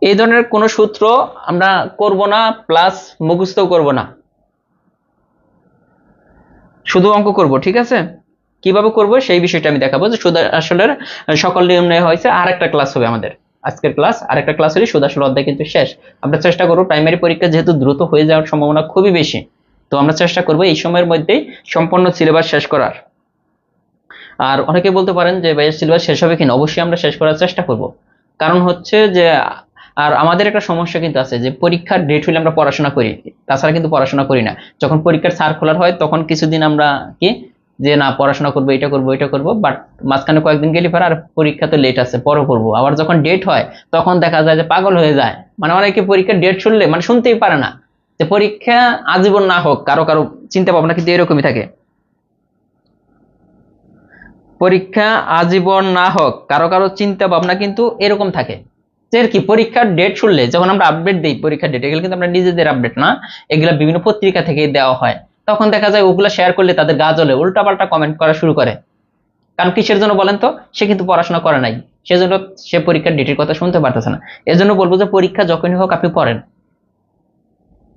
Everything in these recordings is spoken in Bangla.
এই ধরনের কোনো সূত্র আমরা করব না, প্লাস মুখস্থ করব না, শুধু অঙ্ক করব। ঠিক আছে, কিভাবে করব সেই বিষয়টা আমি দেখাবো, যে সুদ আসলের সকল নিয়ম নেওয়া হয়েছে। আর একটা ক্লাস হবে আমাদের, আজকের ক্লাস আর একটা ক্লাস হলে সুদ আসল অধ্যায় কিন্তু শেষ। আমরা চেষ্টা করবো প্রাইমারি পরীক্ষা যেহেতু দ্রুত হয়ে যাওয়ার সম্ভাবনা খুবই বেশি, তো আমরা চেষ্টা করবো এই সময়ের মধ্যেই সম্পূর্ণ সিলেবাস শেষ করার। আর অনেকে বলতে পারেন যে ভাই সিলেবাস শেষ হবে কিনা, অবশ্যই আমরা শেষ করার চেষ্টা করব। কারণ হচ্ছে যে আর আমাদের একটা সমস্যা কিন্তু আছে, যে পরীক্ষার ডেট হলে আমরা পড়াশোনা করি, তাছাড়া কিন্তু পড়াশোনা করি না। যখন পরীক্ষার সার্কুলার হয় তখন কিছুদিন আমরা কি যে না পড়াশোনা করবো, এটা করবো এটা করবো, বাট মাঝখানে কয়েকদিন গেলে পর আর পরীক্ষা তো লেট আছে, পরে করবো। আবার যখন ডেট হয় তখন দেখা যায় যে পাগল হয়ে যায়, মানে অনেকে পরীক্ষার ডেট শুনলে মানে শুনতেই পারে না, যে পরীক্ষা আজীবন না হোক, কারো কারো চিন্তা ভাবনা কিন্তু এরকমই থাকে। পরীক্ষা আজীবন না হোক, কারো কারো চিন্তা ভাবনা কিন্তু এরকম থাকে, যে কি পরীক্ষার ডেট শুনলে যখন আমরা আপডেট দিই পরীক্ষার ডেট, এগুলো কিন্তু আমরা নিজেদের আপডেট না, এগুলা বিভিন্ন পত্রিকা থেকে দেওয়া হয়, তখন দেখা যায় ওগুলা শেয়ার করলে তাদের গা জ্বলে, উল্টাপাল্টা কমেন্ট করা শুরু করে। কারণ কিসের জন্য বলেন তো, সে কিন্তু পড়াশোনা করে নাই, সেজন্য সে পরীক্ষার ডেটের কথা শুনতে পারতেছে না। এজন্য বলবো যে পরীক্ষা যখনই হোক আপনি পড়েন,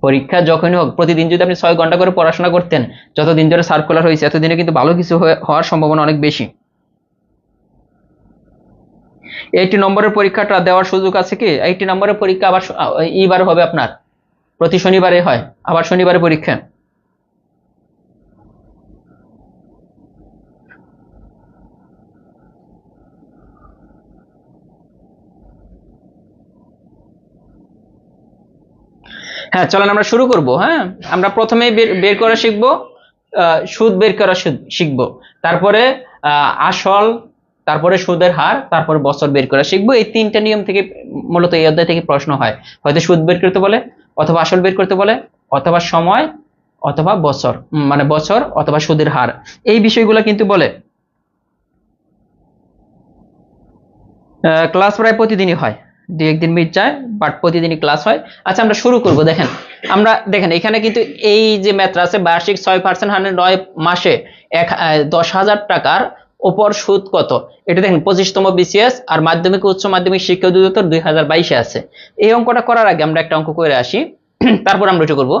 পরীক্ষা যখনই হোক প্রতিদিন যদি আপনি 6 ঘন্টা করে পড়াশোনা করতেন, যতদিন ধরে সার্কুলার হয়েছে এতদিনে কিন্তু ভালো কিছু হওয়ার সম্ভাবনা অনেক বেশি। 80 নম্বরের পরীক্ষাটা দেওয়ার সুযোগ আছে কি? 80 নম্বরের পরীক্ষা আবার এইবার হবে আপনার, প্রতি শনিবারে হয়, আবার শনিবারে পরীক্ষা। হ্যাঁ চলেন আমরা শুরু করব। হ্যাঁ, আমরা প্রথমে বের করা শিখবো, সুদ বের করা শিখবো, তারপরে আসল, তারপরে সুদের হার, তারপরে বছর বের করা শিখবো। এই 3টা নিয়ম থেকে মূলত এই অধ্যায় থেকে প্রশ্ন হয়, হয়তো সুদ বের করতে বলে, অথবা আসল বের করতে বলে, অথবা সময়, অথবা বছর, মানে বছর অথবা সুদের হার, এই বিষয়গুলো কিন্তু বলে। ক্লাস প্রায় প্রতিদিনই হয়, দু একদিন মিট যায়, বাট প্রতিদিনই ক্লাস হয়। আচ্ছা আমরা শুরু করব। দেখেন আমরা দেখেন এখানে কিন্তু এই যে ম্যাথটা আছে, বার্ষিক 6% হারে 9 মাসে 10,000 টাকার ওপর সুদ কত, এটা দেখেন 25তম বিসিএস আর মাধ্যমিক উচ্চ মাধ্যমিক শিক্ষা অধিদপ্তর 2022-এ আছে। এই অঙ্কটা করার আগে আমরা একটা অঙ্ক করে আসি, তারপর আমরা এটা করবো।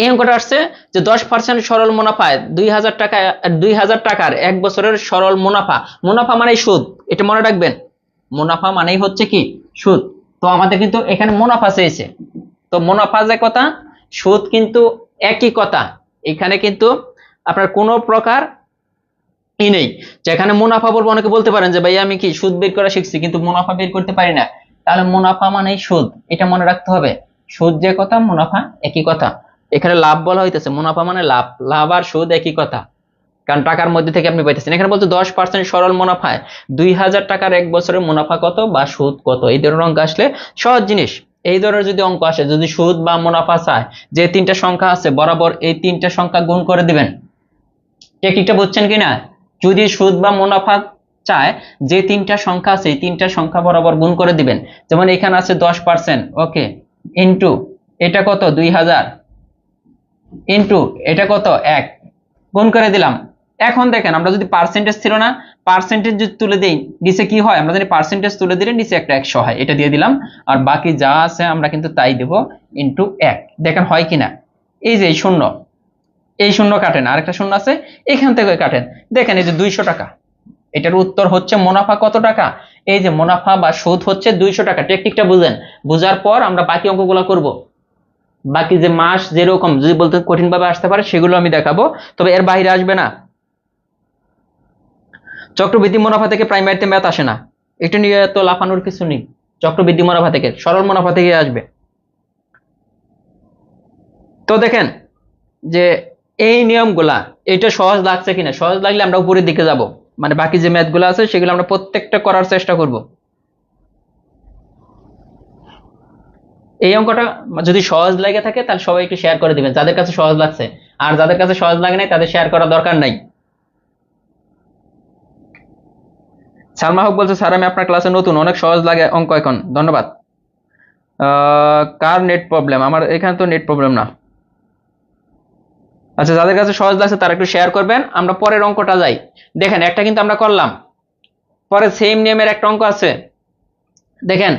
এই অঙ্কটা আসছে যে 10% সরল মুনাফায় 2,000 টাকার 1 বছরের সরল মুনাফা, মুনাফা মানেই সুদ, এটা মনে রাখবেন, মুনাফা মানেই হচ্ছে কি সুদ। তো আমাদের কিন্তু এখানে মুনাফা চেয়েছে, তো মুনাফা যে কথা, সুদ কিন্তু একই কথা। এখানে কিন্তু আপনার কোনো প্রকার ই নেই, যেখানে মুনাফা বলবো, অনেকে বলতে পারেন যে ভাই আমি কি সুদ বের করা শিখছি কিন্তু মুনাফা বের করতে পারি না, তাহলে মুনাফা মানেই সুদ, এটা মনে রাখতে হবে। সুদ যে কথা, মুনাফা একই কথা। এখানে লাভ বলা হইতেছে, মুনাফা মানে লাভ, লাভ আর সুদ একই কথা, কারণ টাকার মধ্যে থেকে আপনি পাইতেছেন। এখানে বলতে 10% সরল মুনাফায় 2,000 টাকার 1 বছরের মুনাফা কত বা সুদ কত, এই ধরনের অঙ্ক আসলে সহজ জিনিস। এই ধরনের যদি অঙ্ক আসে, যদি সুদ বা মুনাফা চায়, যে 3টা সংখ্যা আছে বরাবর এই 3টা সংখ্যা গুণ করে দিবেন। টেকনিকটা বুঝছেন কিনা? যদি সুদ বা মুনাফা চায়, যে 3টা সংখ্যা আছে এই 3টা সংখ্যা বরাবর গুণ করে দিবেন। যেমন এখানে আছে 10%, ওকে, ইনটু এটা কত 2,000, ইনটু এটা কত 1, গুণ করে দিলাম। এখন দেখেন আমরা যদি পার্সেন্টেজ ছিল না, পার্সেন্টেজ যদি তুলে দেই নিচে কি হয়, আমরা যদি পার্সেন্টেজ তুলে দিলে নিচে একটা 100 হয়, এটা দিয়ে দিলাম। আর বাকি যা আছে আমরা কিন্তু তাই দেব, ইনটু 1। দেখেন হয় কিনা, এই যে শূন্য, এই শূন্য কাটেন, আরেকটা শূন্য আছে এখান থেকে কাটেন, দেখেন এই যে 200 টাকা। এটার উত্তর হচ্ছে মুনাফা কত টাকা, এই যে মুনাফা বা সুদ হচ্ছে 200 টাকা। টেকনিকটা বুঝেন, বুঝার পর আমরা বাকি অঙ্কগুলো করব। বাকি যে মাস যেরকম যদি বলতে কঠিন ভাবে আসতে পারে সেগুলো আমি দেখাবো, তবে এর বাইরে আসবে না। চক্রবৃদ্ধি মুনাফা থেকে প্রাইমারিতে ম্যাথ আসে না, এটা নিয়ে তো লাফানোর কিছু নেই। চক্রবৃদ্ধি মুনাফা থেকে, সরল মুনাফা থেকে আসবে। তো দেখেন যে এই নিয়মগুলা, এটা সহজ লাগছে কিনা, সহজ লাগলে আমরা উপরের দিকে যাব, মানে বাকি যে ম্যাথগুলো আছে সেগুলো আমরা প্রত্যেকটা করার চেষ্টা করব। এই অঙ্কটা যদি সহজ লাগে থাকে তাহলে সবাই একটু শেয়ার করে দিবেন যাদের কাছে সহজ লাগছে, আর যাদের কাছে সহজ লাগে নাই তাদের শেয়ার করার দরকার নাই। সালমা হক বলছে স্যার আমি আপনার ক্লাসে নতুন, অনেক সহজ লাগে অঙ্ক এখন, ধন্যবাদ। কার নেট প্রবলেম? আমার এখানে তো নেট প্রবলেম না। আচ্ছা যাদের কাছে সহজ লাগছে তারা একটু শেয়ার করবেন। আমরা পরের অঙ্কটা যাই। দেখেন একটা কিন্তু আমরা করলাম, পরে সেম নিয়মের একটা অঙ্ক আছে। দেখেন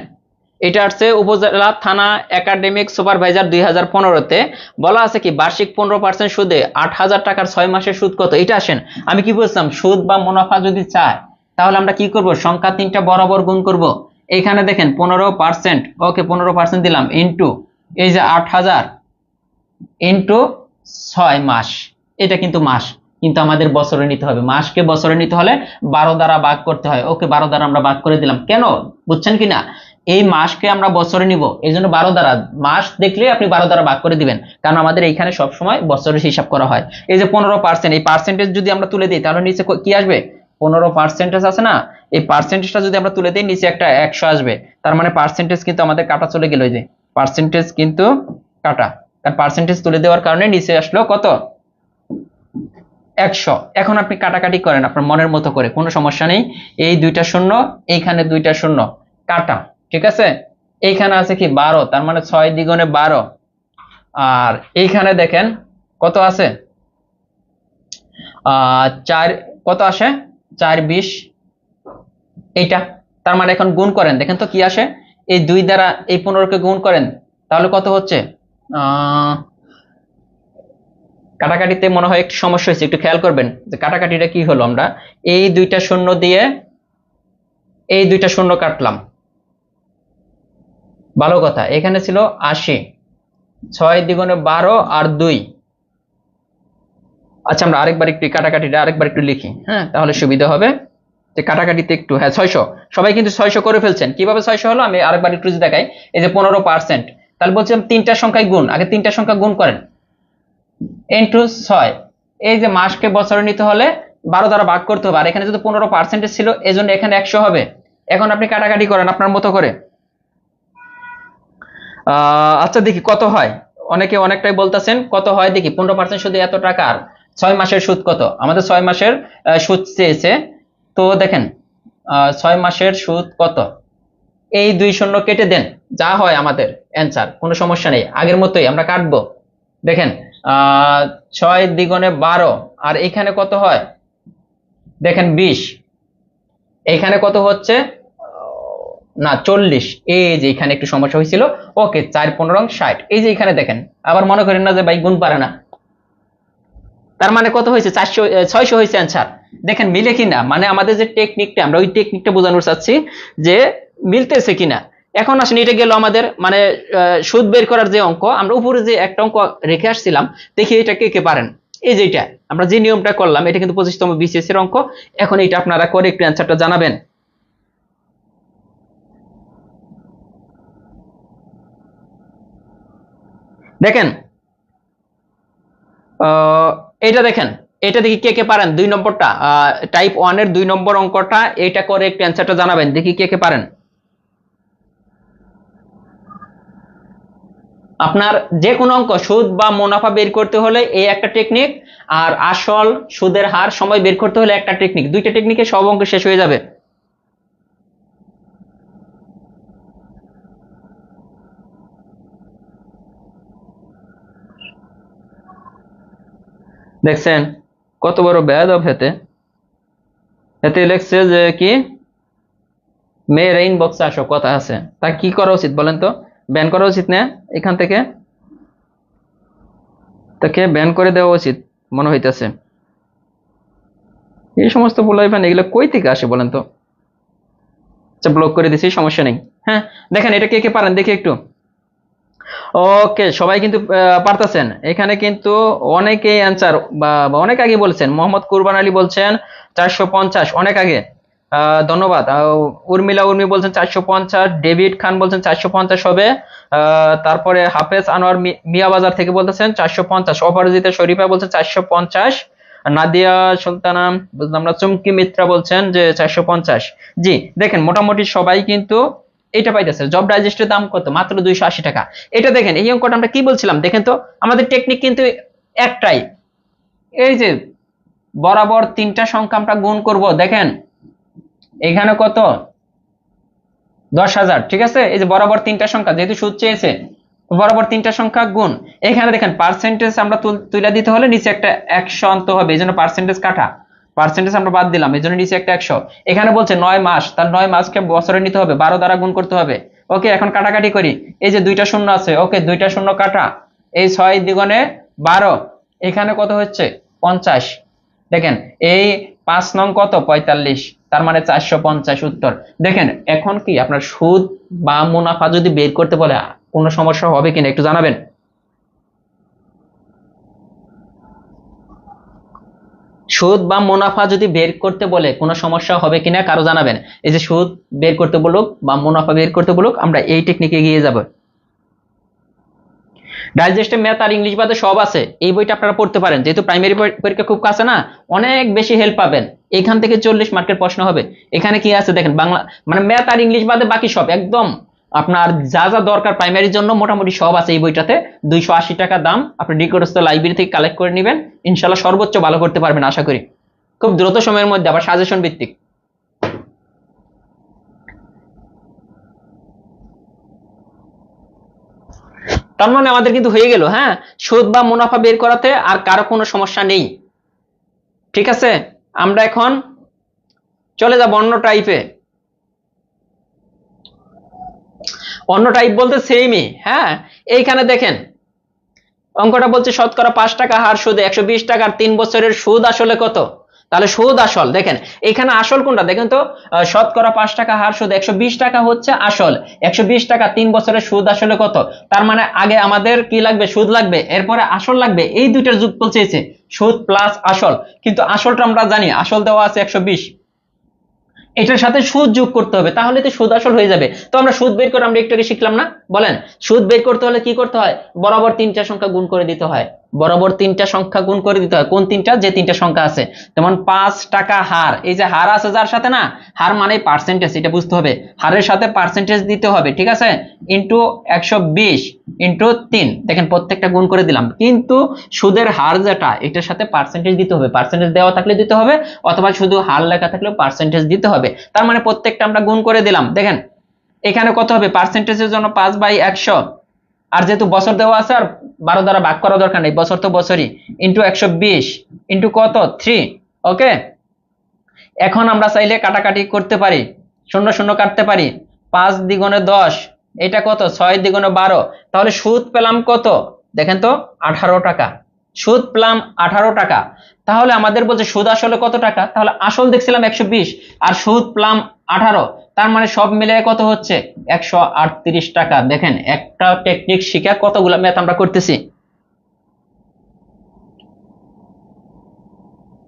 এটা আসছে উপজেলা থানা একাডেমিক সুপারভাইজার 2015-তে। বলা আছে কি বার্ষিক 15% সুদে 8,000 টাকার 6 মাসের সুদ কত। এটা আসেন আমি কি বলছিলাম, সুদ বা মুনাফা যদি চায় তাহলে আমরা কি করব, সংখ্যা তিনটা বরাবর গুণ করব। এখানে দেখেন 15%, ওকে 15% দিলাম, ইন্টু এই যে 8,000 ইন্টু 6 মাস। এটা কিন্তু মাস, কিন্তু আমাদের বছরে নিতে হবে। মাসকে বছরে নিতে হলে 12 দ্বারা ভাগ করতে হয়। ওকে 12 দ্বারা আমরা ভাগ করে দিলাম। কেন বুঝছেন কিনা, এই মাসকে আমরা বছরে নিব, এই জন্য 12 দ্বারা, মাস দেখলে আপনি 12 দ্বারা ভাগ করে দিবেন, কারণ আমাদের এইখানে সবসময় বছরের হিসাব করা হয়। এই যে 15%, এই পার্সেন্টেজ যদি আমরা তুলে দিই তাহলে নিচে কি আসবে, 15% আছে না, এই পার্সেন্টেজটা যদি আমরা তুলে দিই নিচে একটা 100 আসবে। তার মানে পার্সেন্টেজ কিন্তু আমাদের কাটা চলে গেল, এই যে পার্সেন্টেজ কিন্তু কাটা, কারণ পার্সেন্টেজ তুলে দেওয়ার কারণে নিচে আসলো কত, 100। এখন আপনি কাটাকাটি করেন আপনার মনের মতো করে, কোনো সমস্যা নেই। এই দুইটা শূন্য, এইখানে দুইটা শূন্য, কাটা, ঠিক আছে। এইখানে আছে কি 12, তার মানে 6 দ্বিগুণে 12, আর এইখানে দেখেন কত আছে, 4, কত আসে 4 20, এইটা। তার মানে এখন গুণ করেন, দেখেন তো কি আসে, এই 2 দ্বারা এই 15-কে গুণ করেন, তাহলে কত হচ্ছে। কাটাকাটিতে মনে হয় একটু সমস্যা হয়েছে, একটু খেয়াল করবেন যে কাটাকাটিটা কি হলো। আমরা এই দুইটা শূন্য দিয়ে এই দুইটা শূন্য কাটলাম, ভালো কথা। এখানে ছিল 80, 6 দ্বিগুণে 12 আর 2। আচ্ছা আমরা আরেকবার একটু কাটাকাটিটা আরেকবার একটু লিখি, হ্যাঁ, তাহলে সুবিধা হবে। যে কাটাকাটিতে একটু, হ্যাঁ 600, সবাই কিন্তু 600 করে ফেলছেন। কিভাবে 600 হলো আমি আরেকবার একটু যদি দেখাই। এই যে 15%, তাহলে বলছিলাম তিনটা সংখ্যায় গুণ, আগে তিনটা সংখ্যা গুণ করেন, ইন্টু 6। এই যে মাসকে বছরে নিতে হলে 12 দ্বারা ভাগ করতে হবে, আর এখানে যদি 15% ছিল এজন্য এখানে 100 হবে। এখন আপনি কাটাকাটি করেন আপনার মতো করে। আচ্ছা দেখি কত হয়, অনেকে অনেকটাই বলতেছেন কত হয় দেখি। 15% সুদে এত টাকার 6 মাসের সুদ কত, আমাদের 6 মাসের সুদ চেয়েছে। তো দেখেন 6 মাসের সুদ কত, এই 2 শূন্য কেটে দেন, যা হয় আমাদের অ্যান্সার, কোনো সমস্যা নেই, আগের মতোই আমরা কাটবো। দেখেন 6 দ্বিগুণে 12, আর এখানে কত হয় দেখেন 20, এখানে কত হচ্ছে না 40। এই যে এখানে একটু সমস্যা হয়েছিল। ওকে 4 15 60, এই যে এখানে দেখেন, আবার মনে করেন না যে ভাই গুণ পারে না। তার মানে কত হয়েছে 400, 600 হয়েছে অ্যান্সার। দেখেন মিলে কিনা, মানে আমাদের যে টেকনিকটা, আমরা ওই টেকনিকটা বোঝানোর চাচ্ছি যে মিলতেছে কিনা। এখন আসেন এটা গেল আমাদের মানে সুদ বের করার যে অঙ্ক, আমরা উপরে যে একটা অঙ্ক রেখে আসছিলাম, দেখি এটা কে কে পারেন। এই যে এটা আমরা যে নিয়মটা করলাম, এটা কিন্তু 25তম বিসিএস এর অঙ্ক। এখন এটা আপনারা করে একটু অ্যান্সারটা জানাবেন। দেখেন এটা দেখেন, এটা দেখি কে কে পারেন। 2 নম্বরটা, টাইপ 1 এর 2 নম্বর অঙ্কটা, এটা করে একটু অ্যান্সারটা জানাবেন, দেখি কে কে পারেন। আপনার যে কোনো অঙ্ক সুদ বা মুনাফা বের করতে হলে এই একটা টেকনিক, আর আসল সুদের হার সময় বের করতে হলে একটা টেকনিক, দুইটা টেকনিকে সব অঙ্ক শেষ হয়ে যাবে। দেখছেন কত বড় বেয়াদব, হেতে হেতে লেখছে যে কি মেয়ের ইনবক্সে আসো কথা আছে। তা কি করা উচিত বলেন তো, ব্যান করা উচিত না এখান থেকে, তাকে ব্যান করে দেওয়া উচিত মনে হইতেছে। এই সমস্ত পোলাইফান এগুলো কই থেকে আসে বলেন তো। আচ্ছা ব্লক করে দিছি, সমস্যা নেই। হ্যাঁ দেখেন এটা কে কে পারেন দেখি একটু। ওকে সবাই কিন্তু পারতেছেন, এখানে কিন্তু অনেকেই অ্যান্সার বা অনেক আগে বলছেন। মোহাম্মদ কুরবান আলী বলছেন 450, অনেক আগে, ধন্যবাদ। উর্মিলা উর্মি বলছেন 450, ডেভিড খান বলছেন 450 হবে। তারপরে হাফেজ আনোয়ার মিয়া বাজার থেকে বলতেছেন 450, অপরাজিতা শরীফা বলছেন 450, নাদিয়া সুলতানা বুঝলাম না, চুমকি মিত্রা বলছেন যে 450। জি দেখেন মোটামুটি সবাই কিন্তু এটা পাইতেছে। জব ডাইজেস্টের দাম কত, মাত্র 280 টাকা। এটা দেখেন এই অঙ্কটা আমরা কি বলছিলাম, দেখেন তো আমাদের টেকনিক কিন্তু একটাই, এই যে বরাবর তিনটা সংখ্যা আমরা গুণ করব। দেখেন এখানে কত 10,000, ঠিক আছে। এই যে বরাবর তিনটা সংখ্যা যেহেতু সুদ চেয়েছে, বরাবর তিনটা সংখ্যা গুণ। এখানে দেখেন পার্সেন্টেজ আমরা তুলে দিতে হলে নিচে একটা 100 আনতে হবে, এই জন্য পার্সেন্টেজ কাটা, পার্সেন্টেজ আমরা বাদ দিলাম, এই জন্য নিচে একটা 100। এখানে বলছে 9 মাস, তার 9 মাসকে বছরে নিতে হবে, 12 দ্বারা গুণ করতে হবে। ওকে, এখন কাটাকাটি করি। এই যে দুইটা শূন্য আছে, ওকে দুইটা শূন্য কাটা, এই 6 দ্বিগুণে 12, এখানে কত হচ্ছে 50। দেখেন এই 5 নং কত 45, তার মানে 450 উত্তর। দেখেন এখন কি আপনার সুদ বা মুনাফা যদি বের করতে বলে কোনো সমস্যা হবে কিনা একটু জানাবেন। সুদ বা মুনাফা যদি বের করতে বলে কোনো সমস্যা হবে কিনা কারো জানাবেন। এই যে সুদ বের করতে বলুক বা মুনাফা বের করতে বলুক, আমরা এই টেকনিকে এগিয়ে যাব। ডাইজেস্টে ম্যাথ আর ইংলিশ বাদে সব আছে, এই বইটা আপনারা পড়তে পারেন, যেহেতু প্রাইমারি পরীক্ষা খুব কাছে না, অনেক বেশি হেল্প পাবেন। এখান থেকে 40 মার্কের প্রশ্ন হবে। এখানে কি আছে দেখেন, বাংলা মানে ম্যাথ আর ইংলিশ বাদে বাকি সব একদম আপনার যা যা দরকার প্রাইমারির জন্য মোটামুটি সব আছে এই বইটাতে। 280 টাকা দাম, আপনি ডিকোডস্থ লাইব্রেরি থেকে কালেক্ট করে নেবেন, ইনশাল্লাহ সর্বোচ্চ ভালো করতে পারবেন আশা করি, খুব দ্রুত সময়ের মধ্যে, আবার সাজেশন ভিত্তিক। তার মানে আমাদের কিন্তু হয়ে গেল, হ্যাঁ, সুদ বা মুনাফা বের করাতে আর কারো কোনো সমস্যা নেই। ঠিক আছে, আমরা এখন চলে যাব অন্য টাইপে। অন্য টাইপ বলতে সেমই, হ্যাঁ। এইখানে দেখেন অঙ্কটা বলছে শতকরা 5 টাকা হার সুদে 120 টাকার 3 বছরের সুদ আসলে কত। তাহলে সুদ আসল, দেখেন এখানে আসল কোনটা দেখেন তো, শতকরা 5 টাকা হার সুদ 120 টাকা হচ্ছে আসল, 120 টাকা 3 বছরের সুদ আসলে কত। তার মানে আগে আমাদের কি লাগবে, সুদ লাগবে, এরপরে আসল লাগবে, এই দুইটার যোগফল চেয়েছে, সুদ প্লাস আসল। কিন্তু আসলটা আমরা জানি, আসল দেওয়া আছে 120, এটার সাথে সুদ যোগ করতে হবে, তাহলে তো সুদ আসল হয়ে যাবে। তো আমরা সুদ বের করে আমরা একটু আগে শিখলাম না, বলেন সুদ বের করতে হলে কি করতে হয়, বরাবর 3টা সংখ্যা গুণ করে দিতে হয়, বরাবর 3টা সংখ্যা গুণ করে দিতে হয়। কোন 3টা, যে 3টা সংখ্যা আছে, যেমন 5 টাকা হার, এই যে হার আছে যার সাথে না, হার মানে পার্সেন্টেজ, এটা বুঝতে হবে, হারের সাথে পার্সেন্টেজ দিতে হবে, ঠিক আছে, ইন্টু 120 ইন্টু 3, দেখেন প্রত্যেকটা গুণ করে দিলাম। কিন্তু সুদের হার যেটা, এটার সাথে পার্সেন্টেজ দিতে হবে, পার্সেন্টেজ দেওয়া থাকলে দিতে হবে, অথবা শুধু হার লেখা থাকলেও পার্সেন্টেজ দিতে হবে। তার মানে প্রত্যেকটা আমরা গুণ করে দিলাম। দেখেন এখানে কত হবে, পার্সেন্টেজের জন্য 5/100, আর যেহেতু বছর দেওয়া আছে আর 12 দ্বারা ভাগ করা দরকার নেই, বছর তো বছরই, ইন্টু 120 ইন্টু কত 3। ওকে, এখন আমরা চাইলে কাটাকাটি করতে পারি, শূন্য শূন্য কাটতে পারি, 5 দ্বিগুণে 10, এটা কত 6 দ্বিগুণে 12, তাহলে সুদ পেলাম কত দেখেন তো 18 টাকা, সুদ পেলাম 18 টাকা। তাহলে আমাদের বলছে সুদ আসলে কত টাকা, তাহলে আসল দেখছিলাম 120 আর সুদ পেলাম 18, তার মানে সব মিলে কত হচ্ছে 138 টাকা। দেখেন একটা টেকনিক শিখে কতগুলো ম্যাথ আমরা করতেছি,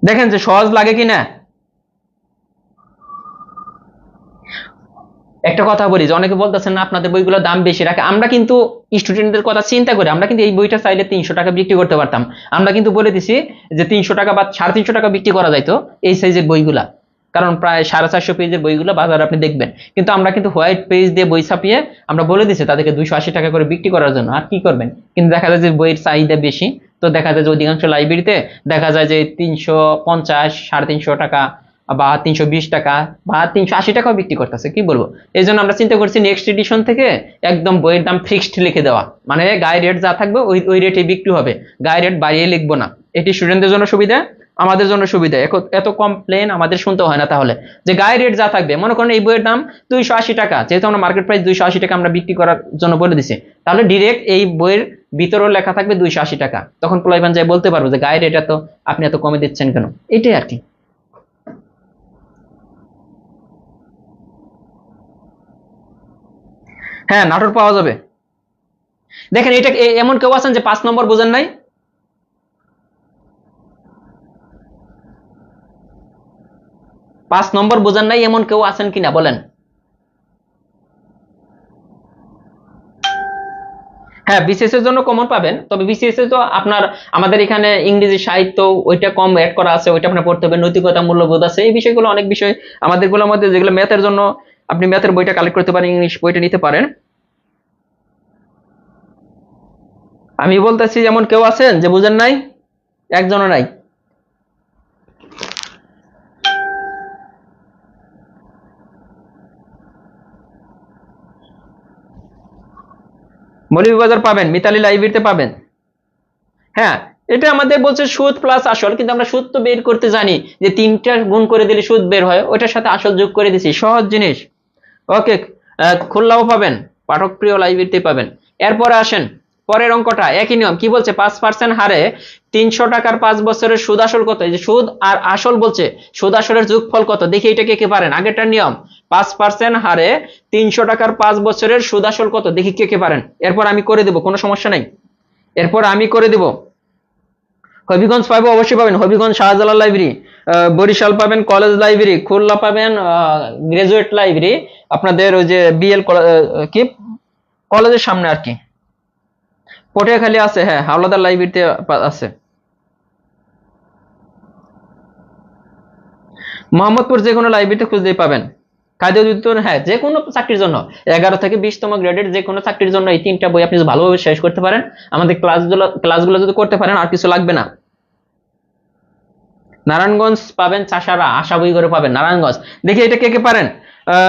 দেখেন যে সহজ লাগে কিনা। একটা কথা বলি, যে অনেকে বলতেছেন না আপনাদের বইগুলোর দাম বেশি রাখে, আমরা কিন্তু স্টুডেন্টদের কথা চিন্তা করে আমরা কিন্তু এই বইটা চাইলে 300 টাকা বিক্রি করতে পারতাম। আমরা কিন্তু বলে দিছি যে 300 টাকা বা 350 টাকা বিক্রি করা যাইতো এই সাইজের বইগুলা, কারণ প্রায় 450 পেজের বইগুলো বাজারে আপনি দেখবেন, কিন্তু আমরা কিন্তু হোয়াইট পেজ দিয়ে বই ছাপিয়ে আমরা বলে দিছি তাদেরকে 280 টাকা করে বিক্রি করার জন্য। আর কি করবেন, কিন্তু দেখা যায় যে বইয়ের চাহিদা বেশি, তো দেখা যায় যে অধিকাংশ লাইব্রেরিতে দেখা যায় যে 350, 350 টাকা বা 320 টাকা বা 380 টাকাও বিক্রি করতেছে, কি বলবো। এই জন্য আমরা চিন্তা করছি নেক্সট এডিশন থেকে একদম বইয়ের দাম ফিক্সড লিখে দেওয়া, মানে গায়ে রেট যা থাকবে ওই ওই রেটে বিক্রি হবে, গায়ে রেট বাড়িয়ে লিখবো না। এটি স্টুডেন্টদের জন্য সুবিধা, আমাদের জন্য সুবিধা, এত কমপ্লেন আমাদের শুনতে হয় না। তাহলে যে গায়ে রেট যা থাকবে, মনে করেন এই বইয়ের দাম 280 টাকা, যেহেতু আমরা মার্কেট প্রাইস 280 টাকা আমরা বিক্রি করার জন্য বলে দিছি, তাহলে ডিরেক্ট এই বইয়ের ভিতরেও লেখা থাকবে 280 টাকা, তখন পোলাইবান যাই বলতে পারবো যে গায়ে রেট এত আপনি এত কমে দিচ্ছেন কেন, এটাই আর কি। হ্যাঁ নাটোর পাওয়া যাবে। দেখেন এটা এমন কেউ আছেন যে 5 নম্বর বোঝেন নাই, 5 নম্বর বোঝেন নাই এমন কেউ আছেন কিনা বলেন। হ্যাঁ বিসিএস এর জন্য কমন পাবেন, তবে বিসিএস এ তো আপনার আমাদের এখানে ইংরেজি সাহিত্য ওইটা কম অ্যাড করা আছে, ওইটা আপনার পড়তে হবে, নৈতিকতা মূল্যবোধ আছে, এই বিষয়গুলো অনেক বিষয় আমাদের গুলোর মধ্যে, যেগুলো ম্যাথের জন্য আপনি ম্যাথের বইটা কালেক্ট করতে পারেন, ইংলিশ বইটা নিতে পারেন। আমি বলতেছি যেমন কেউ আছেন যে বুঝেন নাই, একজনও নাই। মৌলভীবাজার পাবেন, মিতালি লাইব্রেরিতে পাবেন। হ্যাঁ এটা আমাদের বলছে সুদ প্লাস আসল, কিন্তু আমরা সুদ তো বের করতে জানি যে 3টা গুণ করে দিলে সুদ বের হয়, ওইটার সাথে আসল যোগ করে দিছি, সহজ জিনিস। ওকে, খুলনাও পাবেন, পাঠক প্রিয় লাইব্রেরিতে পাবেন। এরপরে আসেন পরের অঙ্কটা, একই নিয়ম। কি বলছে? 5% হারে 300 টাকার 5 বছরের সুদ আসল কত? এই যে সুদ আর আসল বলছে, সুদ আসলের যোগফল কত? দেখি এটা কে কে পারেন। আগেরটার নিয়ম 5% হারে 300 টাকার 5 বছরের সুদ আসল কত? দেখি কে কে পারেন। এরপর আমি করে দেব, কোনো সমস্যা নাই, এরপর আমি করে দেব। হবিগঞ্জ পাবো, অবশ্যই পাবেন। হবিগঞ্জ শাহজালাল লাইব্রেরি, বরিশাল পাবেন কলেজ লাইব্রেরি, খুলনা পাবেন গ্রাজুয়েট লাইব্রেরি, আপনাদের ওই যে বিএল কি কলেজের সামনে আর কি, পটিয়াখালী আছে, হ্যাঁ হাওলাদার লাইব্রেরিতে আছে। মোহাম্মদপুর যে কোনো লাইব্রেরিতে খুঁজলেই পাবেন। কাজী উত্তর, হ্যাঁ যে কোনো চাকরির জন্য 11 থেকে 20তম গ্রেডের যে কোনো চাকরির জন্য এই 3টা বই আপনি ভালোভাবে শেষ করতে পারেন, আমাদের ক্লাসগুলো যদি করতে পারেন আর কিছু লাগবে না। নারায়ণগঞ্জ পাবেন চাষারা, আশা বই করে পাবেন নারায়ণগঞ্জ। দেখি এটা কে কে পারেন।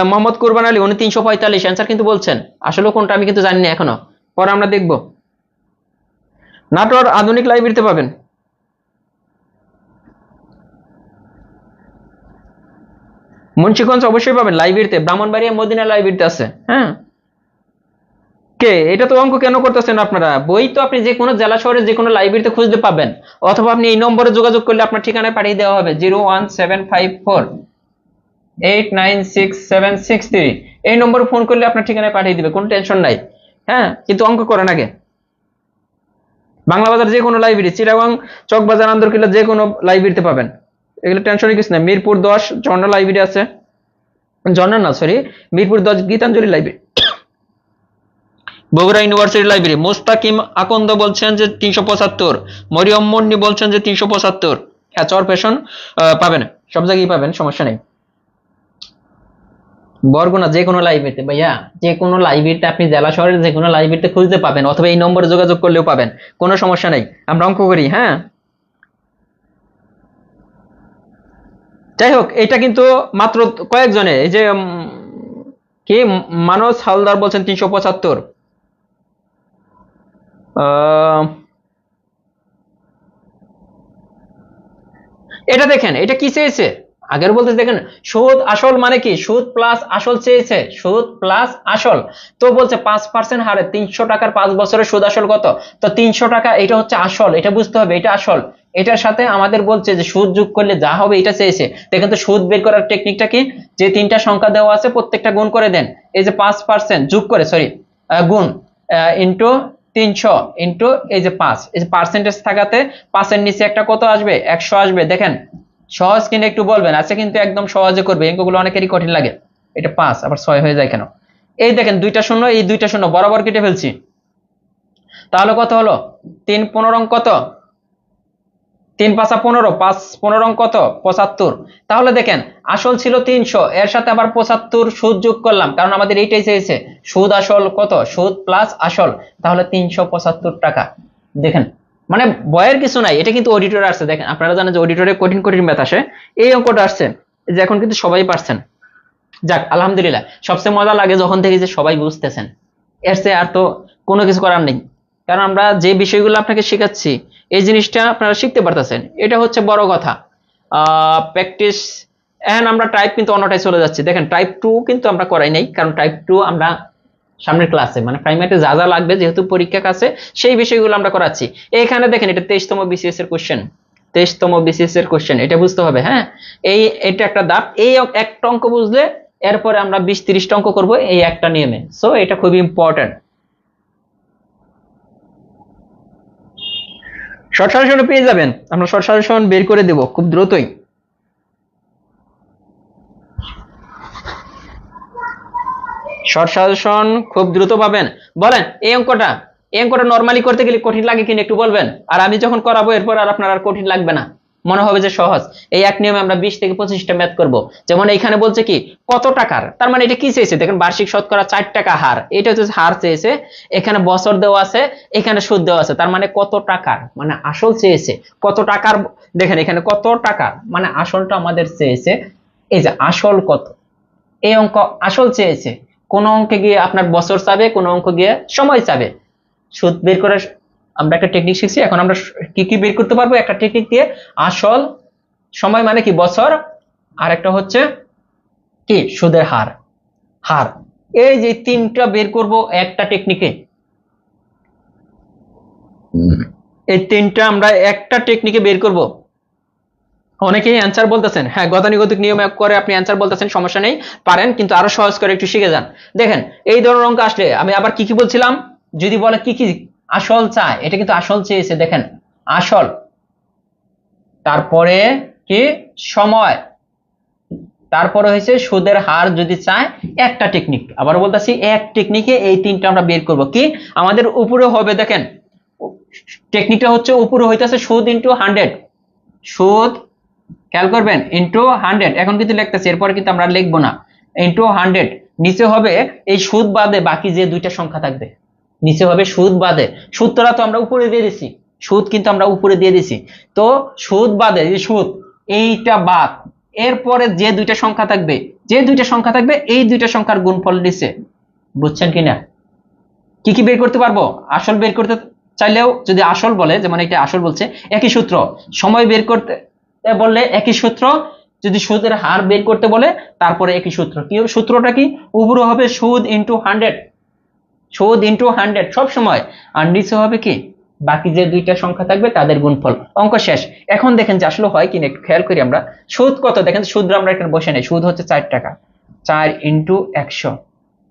মোহাম্মদ কুরবান আলী, উনি 345 অ্যান্সার কিন্তু বলছেন, আসলে কোনটা আমি কিন্তু জানি না এখনো, পরে আমরা দেখব। নাটোর আধুনিক লাইব্রেরিতে পাবেন। মুন্সিগঞ্জ অবশ্যই পাবেন লাইব্রেরিতে, ব্রাহ্মণবাড়িয়া মদিনা লাইব্রেরিতে আছে। হ্যাঁ কে এটা তো অঙ্ক কেন করতেছেন আপনারা? বই তো আপনি যে কোনো জেলা শহরে যে কোনো লাইব্রেরিতে খুঁজতে পাবেন, অথবা আপনি এই নম্বরে যোগাযোগ করলে আপনার ঠিকানায় পাঠিয়ে দেওয়া হবে 01754896763। এই নম্বরে ফোন করলে আপনার ঠিকানায় পাঠিয়ে দিবে, কোনো টেনশন নাই। হ্যাঁ কিন্তু অঙ্ক করেন আগে। বাংলা বাজার যে কোনো লাইব্রেরি, চিটাগাং চকবাজার আন্দরকিল্লা যে কোনো লাইব্রেরিতে পাবেন, এগুলো টেনশনের কিছু না। মিরপুর 10 ঝর্ণা লাইব্রেরি আছে, ঝর্ণা না sorry, Mirpur 10 Gitanjali library. Bogura university library, Mustakim Akand বলছেন যে 375, মরিয়ম মুন্নি বলছেন যে 375। হ্যাঁ চর ফ্যাশন পাবেন, সব জায়গায় পাবেন, সমস্যা নেই। বরগুনা যে কোনো লাইব্রেরিতে ভাইয়া, যে কোনো লাইব্রেরিতে আপনি জেলা শহরের যে কোনো লাইব্রেরিতে খুঁজতে পাবেন, অথবা এই নম্বরে যোগাযোগ করলেও পাবেন, কোনো সমস্যা নেই। আমরা অঙ্ক করি। হ্যাঁ যাই হোক, এটা কিন্তু মাত্র কয়েকজনে, এই যে কি মানস হালদার বলছেন 375। এটা দেখেন এটা কি চেয়েছে, আগের বলতে দেখেন সুদ আসল মানে কি, সুদ প্লাস আসল চেয়েছে, সুদ প্লাস আসল। তো বলছে 5% হারে 300 টাকার 5 বছরের সুদ আসল কত? তো 300 টাকা এটা হচ্ছে আসল, এটা বুঝতে হবে, এটা আসল। এটার সাথে আমাদের বলছে যে সুদ যোগ করলে যা হবে এটা চেয়েছে। দেখেন তো সুদ বের করার টেকনিকটা কি, যে 3টা সংখ্যা দেওয়া আছে প্রত্যেকটা গুণ করে দেন। এই যে 5% যোগ করে, সরি গুণ ইন্টু 300 ইন্টু এই যে 5, এই যে পার্সেন্টেজ থাকাতে 5-এর নিচে একটা কত আসবে? 100 আসবে। দেখেন সহজ কিনা একটু বলবেন। আছে কিন্তু একদম সহজে করবে, অঙ্কগুলো অনেকেরই কঠিন লাগে। এটা 5 আবার 6 হয়ে যায় কেন? এই দেখেন 2টা শূন্য, এই 2টা শূন্য বরাবর কেটে ফেলছি, তাহলে কত হলো? 3 15 কত? 3 5 15, 5 15 কত? 75। তাহলে দেখেন আসল ছিল 300, এর সাথে আবার 75 সুদ যোগ করলাম, কারণ আমাদের এইটাই চেয়েছে সুদ আসল কত, সুদ প্লাস আসল, তাহলে 375 টাকা। দেখেন মানে ভয়ের কিছু নাই, এটা কিন্তু অডিটরে আসছে। দেখেন আপনারা জানেন যে অডিটরে কঠিন কঠিন ম্যাথ আসে, এই অঙ্কটা আসছে, যে এখন কিন্তু সবাই পারছেন। যাক আলহামদুলিল্লাহ, সবচেয়ে মজা লাগে যখন দেখি যে সবাই বুঝতেছেন, এর চেয়ে আর তো কোনো কিছু করার নেই, কারণ আমরা যে বিষয়গুলো আপনাকে শেখাচ্ছি এই জিনিসটা আপনারা শিখতে পারতেছেন, এটা হচ্ছে বড় কথা। প্র্যাকটিস। এখন আমরা টাইপ কিন্তু অন্যটায় চলে যাচ্ছি। দেখেন টাইপ 2 কিন্তু আমরা করাই নাই, কারণ টাইপ 2 আমরা সামনের ক্লাসে মানে প্রাইমারিতে যা যা লাগবে যেহেতু পরীক্ষা কাছে, সেই বিষয়গুলো আমরা করাচ্ছি। এখানে দেখেন এটা 23তম বিসিএস এর কোশ্চেন, 23তম বিসিএস এর কোশ্চেন, এটা বুঝতে হবে। হ্যাঁ এটা একটা ধাপ, এই একটা অঙ্ক বুঝলে এরপরে আমরা 20-30টা অঙ্ক করব এই একটা নিয়মে। সো এটা খুবই ইম্পর্টেন্ট। শর্ট সাজেশন পেয়ে যাবেন, আমরা শর্ট সাজেশন বের করে দেব খুব দ্রুতই। শর্ট সাজেশন খুব দ্রুত পাবেন। বলেন এই অঙ্কটা নরমালি করতে গেলে কঠিন লাগে কিনা একটু বলবেন, আর আমি যখন করাবো এরপর আর আপনার আর কঠিন লাগবে না, মনে হবে যে সহজ। এই এক নিয়মে আমরা 20 থেকে 25টা ম্যাথ করব। যেমন এইখানে বলছে কি কত টাকার, তার মানে এটা কি চেয়েছে? দেখেন বার্ষিক শতকরা 4 টাকা হার, এটা হচ্ছে হার চেয়েছে। এখানে বছর দেওয়া আছে, এখানে সুদ দেওয়া আছে, তার মানে কত টাকার মানে আসল চেয়েছে। কত টাকার, দেখেন এখানে কত টাকার মানে আসলটা আমাদের চেয়েছে, এই যে আসল কত, এই অঙ্ক আসল চেয়েছে। কোন অঙ্কে গিয়ে আপনার বছর চাবে, কোন অঙ্ক গিয়ে সময় চাবে। সুদ বের করে আমরা একটা টেকনিক শিখছি, এখন আমরা কি কি বের করতে পারবো একটা টেকনিক দিয়ে। আসল, সময় মানে কি বছর, আর একটা হচ্ছে কি সুদের হার। হার এই যে তিনটা বের করব একটা টেকনিকে, এই তিনটা আমরা একটা টেকনিকে বের করব। অনেকেই অ্যান্সার বলতেছেন, হ্যাঁ গতানুগতিক নিয়ম করে আপনি অ্যান্সার বলতেছেন, সমস্যা নেই, পারেন, কিন্তু আরো সহজ করে একটু শিখে যান। দেখেন এই ধরনের অঙ্ক আসলে আমি আবার কি কি বলছিলাম, যদি বলে কি কি আসল চায়, এটা কিন্তু আসল চেয়েছে, দেখেন আসল, তারপরে কি সময়, তারপরে হয়েছে সুদের হার যদি চায়, একটা টেকনিক, আবার বলতেছি এক টেকনিকে এই তিনটা আমরা বের করব। কি আমাদের উপরে হবে, দেখেন টেকনিকটা হচ্ছে উপরে হইতেছে সুদ ইনটু 100, সুদ খেয়াল করবেন ইনটু 100, এখন কিন্তু লিখতেছি, এরপরে কিন্তু আমরা লিখবো না, ইনটু 100, নিচে হবে এই সুদ বাদে বাকি যে দুইটা সংখ্যা থাকবে, নিচে হবে সুদ বাদে, সুদটা তো আমরা উপরে দিয়ে দিছি, সুদ কিন্তু আমরা উপরে দিয়ে দিছি, তো সুদ বাদে এই সুদ এইটা বাদ, এরপরে যে দুইটা সংখ্যা থাকবে, যে দুইটা সংখ্যা থাকবে এই দুইটা সংখ্যার গুণফল নিচে, বুঝছেন কিনা? কি কি বের করতে পারবো, আসল বের করতে চাইলেও যদি আসল বলে, যেমন এটা আসল বলছে, একই সূত্র, সময় বের করতে বললে একই সূত্র, যদি সুদের হার বের করতে বলে তারপরে একই সূত্র। কি সূত্রটা কি, উপরে হবে সুদ ইনটু 100, সুদ ইনটু 100 সব সময়, আর নিচে হবে কি বাকি যে দুইটা সংখ্যা থাকবে তাদের গুণফল, অঙ্ক শেষ। এখন দেখেন যে আসলে হয় কিনা একটু খেয়াল করি আমরা, সুদ কত, দেখেন সুদ আমরা এখানে বসে নেই, সুদ হচ্ছে 4 টাকা, 4 ইনটু 100,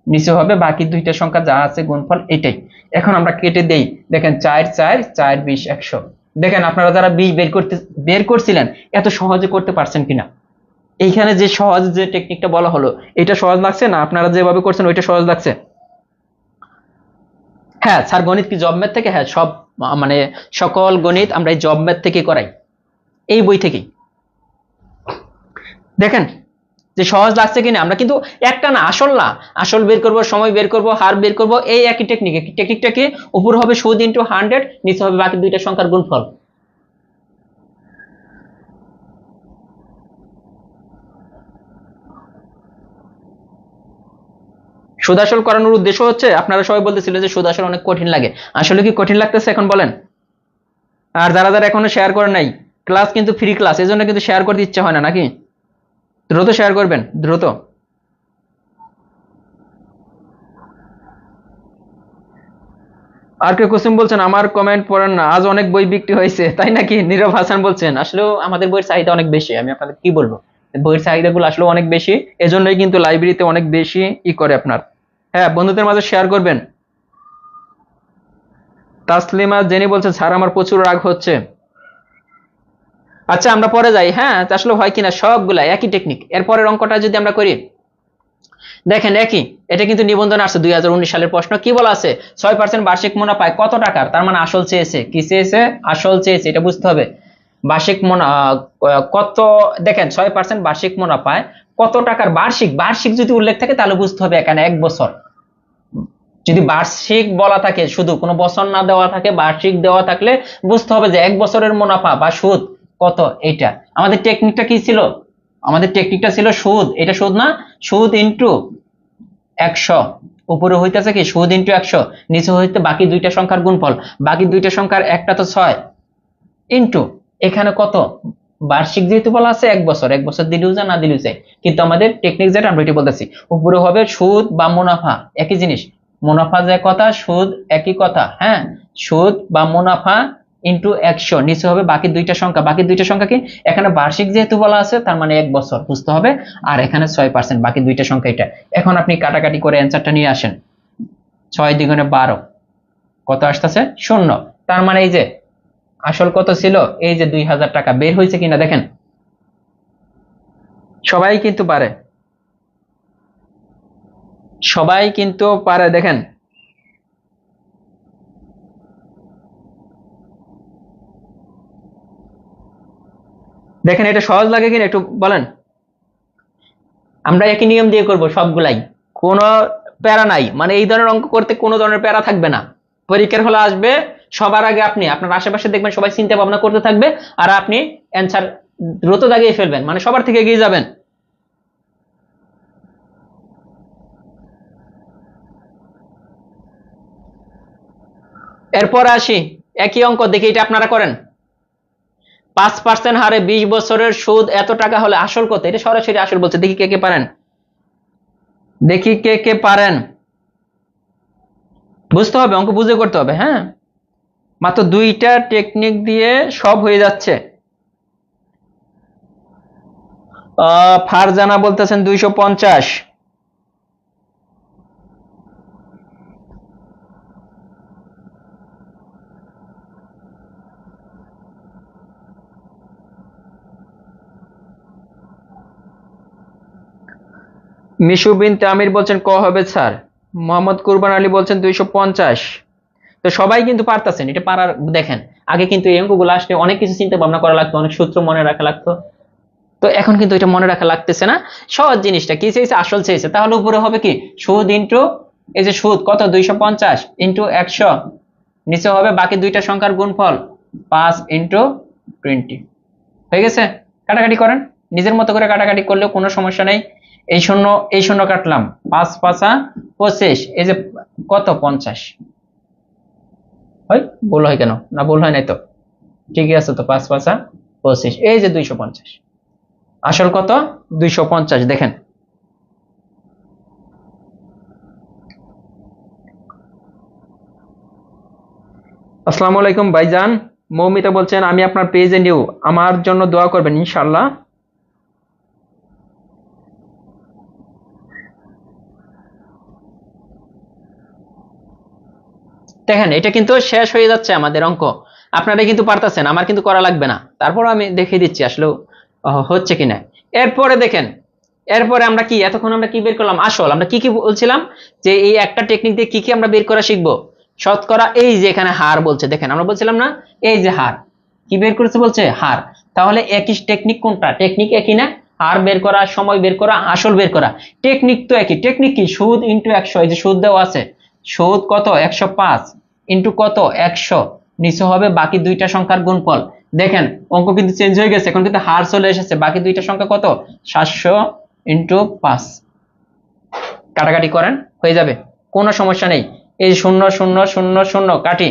নিচে হবে বাকি দুইটা সংখ্যা যা আছে গুণফল এটাই। এখন আমরা কেটে দেই, দেখেন 4 4 4 20 100, দেখেন আপনারা যারা 20 বের করছিলেন এত সহজে করতে পারছেন কিনা, এইখানে যে সহজ যে টেকনিকটা বলা হলো এটা সহজ লাগছে না, আপনারা যেভাবে করছেন ওইটা সহজ লাগছে? হ্যাঁ স্যার গণিত কি জব ম্যাথ থেকে, হ্যাঁ সব মানে সকল গণিত আমরা এই জব ম্যাথ থেকে করাই, এই বই থেকেই। দেখেন যে সহজ লাগছে কিনা, আমরা কিন্তু একটা না, আসল না, আসল বের করব, সময় বের করব, হার বের করব, এই একই টেকনিক, টেকনিকটা কি উপর হবে সুদ ইনটু 100, নিচে হবে বাকি দুইটা সংখ্যার গুণফল। সুদ আসল করানোর উদ্দেশ্য হচ্ছে, আপনারা সবাই বলতেছিলেন যে সুদ আসল অনেক কঠিন লাগে, আসলে কি কঠিন লাগতেছে এখন বলেন? আর যারা যারা এখনো শেয়ার করে নাই, ক্লাস কিন্তু ফ্রি ক্লাস, এই জন্য কিন্তু শেয়ার করতে ইচ্ছে হয় না নাকি, দ্রুত শেয়ার করবেন দ্রুত। আর কেউ কুসুম বলছেন আমার কমেন্ট পড়েন না, আজ অনেক বই বিক্রি হয়েছে, তাই নাকি? নীরব হাসান বলছেন আসলেও আমাদের বইয়ের চাহিদা অনেক বেশি, আমি আপনাদের কি বলবো, বইয়ের চাহিদা গুলো আসলে অনেক বেশি, এজন্যই কিন্তু লাইব্রেরিতে অনেক বেশি ই করে আপনার। হ্যাঁ বন্ধুদের মাঝে শেয়ার করবেন। তাসলিমা জেনি বলছে স্যার আমার প্রচুর রাগ হচ্ছে। আচ্ছা আমরা পরে যাই, হ্যাঁ আসলে হয় কিনা সবগুলা একই টেকনিক। এরপরের অঙ্কটা যদি আমরা করি, দেখেন একই, এটা কিন্তু নিবন্ধন আসছে 2019 সালের প্রশ্ন, কি বলা আছে 6% বার্ষিক মুনাফায় কত টাকার, তার মানে আসল চেয়েছে, কি চেয়েছে, আসল চেয়েছে, এটা বুঝতে হবে। বার্ষিক কত, দেখেন 6% বার্ষিক মুনাফায় কত টাকার, বার্ষিক, বার্ষিক যদি উল্লেখ থাকে তাহলে বুঝতে হবে এখানে 1 বছর, যদি বার্ষিক বলা থাকে, শুধু কোনো বছর না দেওয়া থাকে, বার্ষিক দেওয়া থাকলে বুঝতে হবে যে 1 বছরের মুনাফা বা সুদ কত। এইটা আমাদের টেকনিকটা কি ছিল, আমাদের টেকনিকটা ছিল সুদ, এটা সুদ না, সুদ ইনটু 100, উপরে হইতেছে কি সুদ ইনটু 100, নিচে হইতে বাকি দুইটা সংখ্যার গুণফল, বাকি দুইটা সংখ্যার একটা তো 6 ইনটু এখানে কত, বার্ষিক যেহেতু বলা আছে 1 বছর, 1 বছর দিলেও যায় না দিলেও যায়, কিন্তু আমাদের টেকনিক যেটা আমরা এটি বলতেছি, উপরে হবে সুদ বা মুনাফা, একই জিনিস, মুনাফা যে কথা সুদ একই কথা, হ্যাঁ সুদ বা মুনাফা ইনটু 100, নিচে হবে বাকি দুইটা সংখ্যা, বাকি দুইটা সংখ্যা কি, এখানে বার্ষিক যেহেতু বলা আছে তার মানে 1 বছর বুঝতে হবে, আর এখানে 6% বাকি দুইটা সংখ্যা এটা। এখন আপনি কাটাকাটি করে অ্যান্সারটা নিয়ে আসেন, 6 দ্বিগুণে 12 কত আসতেছে 0, তার মানে এই যে আসল কত ছিল, এই যে 2000 টাকা বের হয়েছে কিনা দেখেন, সবাই কিন্তু পারে, সবাই কিন্তু পারে, দেখেন দেখেন এটা সহজ লাগে কিনা একটু বলেন। আমরা একই নিয়ম দিয়ে করব সবগুলাই, কোনো প্যারা নাই, মানে এই ধরনের অঙ্ক করতে কোনো ধরনের প্যারা থাকবে না, পরীক্ষার হলে আসবে সবার আগে আপনি আপনার আশেপাশে দেখবেন সবাই চিন্তা ভাবনা করতে থাকবে, আর আপনি অ্যান্সার দ্রুত দাগিয়ে ফেলবেন, মানে সবার থেকে এগিয়ে যাবেন। এরপর আসি একই অঙ্ক, দেখি এটা আপনারা করেন। 5% হারে 20 বছরের সুদ এত টাকা হলে আসল কত, এটা সরাসরি আসল বলছে, দেখি কে কে পারেন। দেখি কে কে পারেন। বুঝতে হবে, অঙ্ক বুঝে করতে হবে। হ্যাঁ, মাত্র 2টা টেকনিক দিয়ে সব হয়ে যাচ্ছে। ফারজানা বলতেছেন 250। মিশু বিনতে আমির বলছেন ক হবে স্যার। মোহাম্মদ কুরবান আলী বলছেন 250। তো সবাই কিন্তু পারতেছেন, এটা পারার দেখেন। আগে কিন্তু এই অঙ্কগুলো আসলে অনেক কিছু চিন্তা ভাবনা করা লাগতো, অনেক সূত্র মনে রাখা লাগতো। তো এখন কিন্তু এটা মনে রাখা লাগতেছে না। সহজ জিনিসটা কি চেয়েছে, আসল চেয়েছে, তাহলে উপরে হবে কি সুদ ইন্টু এই যে সুদ কত 250 ইন্টু 100, নিচে হবে বাকি দুইটা সংখ্যার গুণফল 5 ইন্টু 20। হয়ে গেছে? কাটাকাটি করেন, নিজের মতো করে কাটাকাটি করলেও কোনো সমস্যা নেই। এই শূন্য এই শূন্য কাটলাম, 5 5 25, এই যে কত 50 হয়। ভুল হয় কেন? না ভুল হয় নাই তো, ঠিকই আছে তো। 5 5 25, এই যে 250। আসল কত? 250। দেখেন, আসসালামু আলাইকুম ভাইজান। মৌমিতা বলছেন আমি আপনার পেজে নিউ, আমার জন্য দোয়া করবেন ইনশাআল্লাহ। দেখেন এটা কিন্তু শেষ হয়ে যাচ্ছে আমাদের অঙ্ক। আপনারা কিন্তু পারতেছেন, আমার কিন্তু করা লাগবে না। তারপর আমি দেখিয়ে দিচ্ছি আসলে হচ্ছে কিনা। এরপরে দেখেন, এরপরে আমরা কি এতক্ষণ আমরা কি বের করলাম, আসল আমরা কি কি বলছিলাম, যে এই একটা টেকনিক দিয়ে কি কি আমরা বের করা শিখবো। শতকরা, এই যে এখানে হার বলছে, দেখেন আমরা বলছিলাম না, এই যে হার কি বের করেছে বলছে হার। তাহলে একই টেকনিক, কোনটা টেকনিক একই না? হার বের করা, সময় বের করা, আসল বের করা, টেকনিক তো একই। টেকনিক কি? সুদ ইন্টু 100, এই যে সুদ দেওয়া আছে, সুদ কত 105 ইন্টু কত 100, নিচে হবে বাকি দুইটা সংখ্যার গুণফল। দেখেন অঙ্ক কিন্তু চেঞ্জ হয়ে গেছে, এখন কিন্তু হার চলে এসেছে। বাকি দুইটা সংখ্যা কত 700 ইন্টু 5, কাটাকাটি করেন হয়ে যাবে, কোনো সমস্যা নেই। এই 0 0 0 0 কাটি,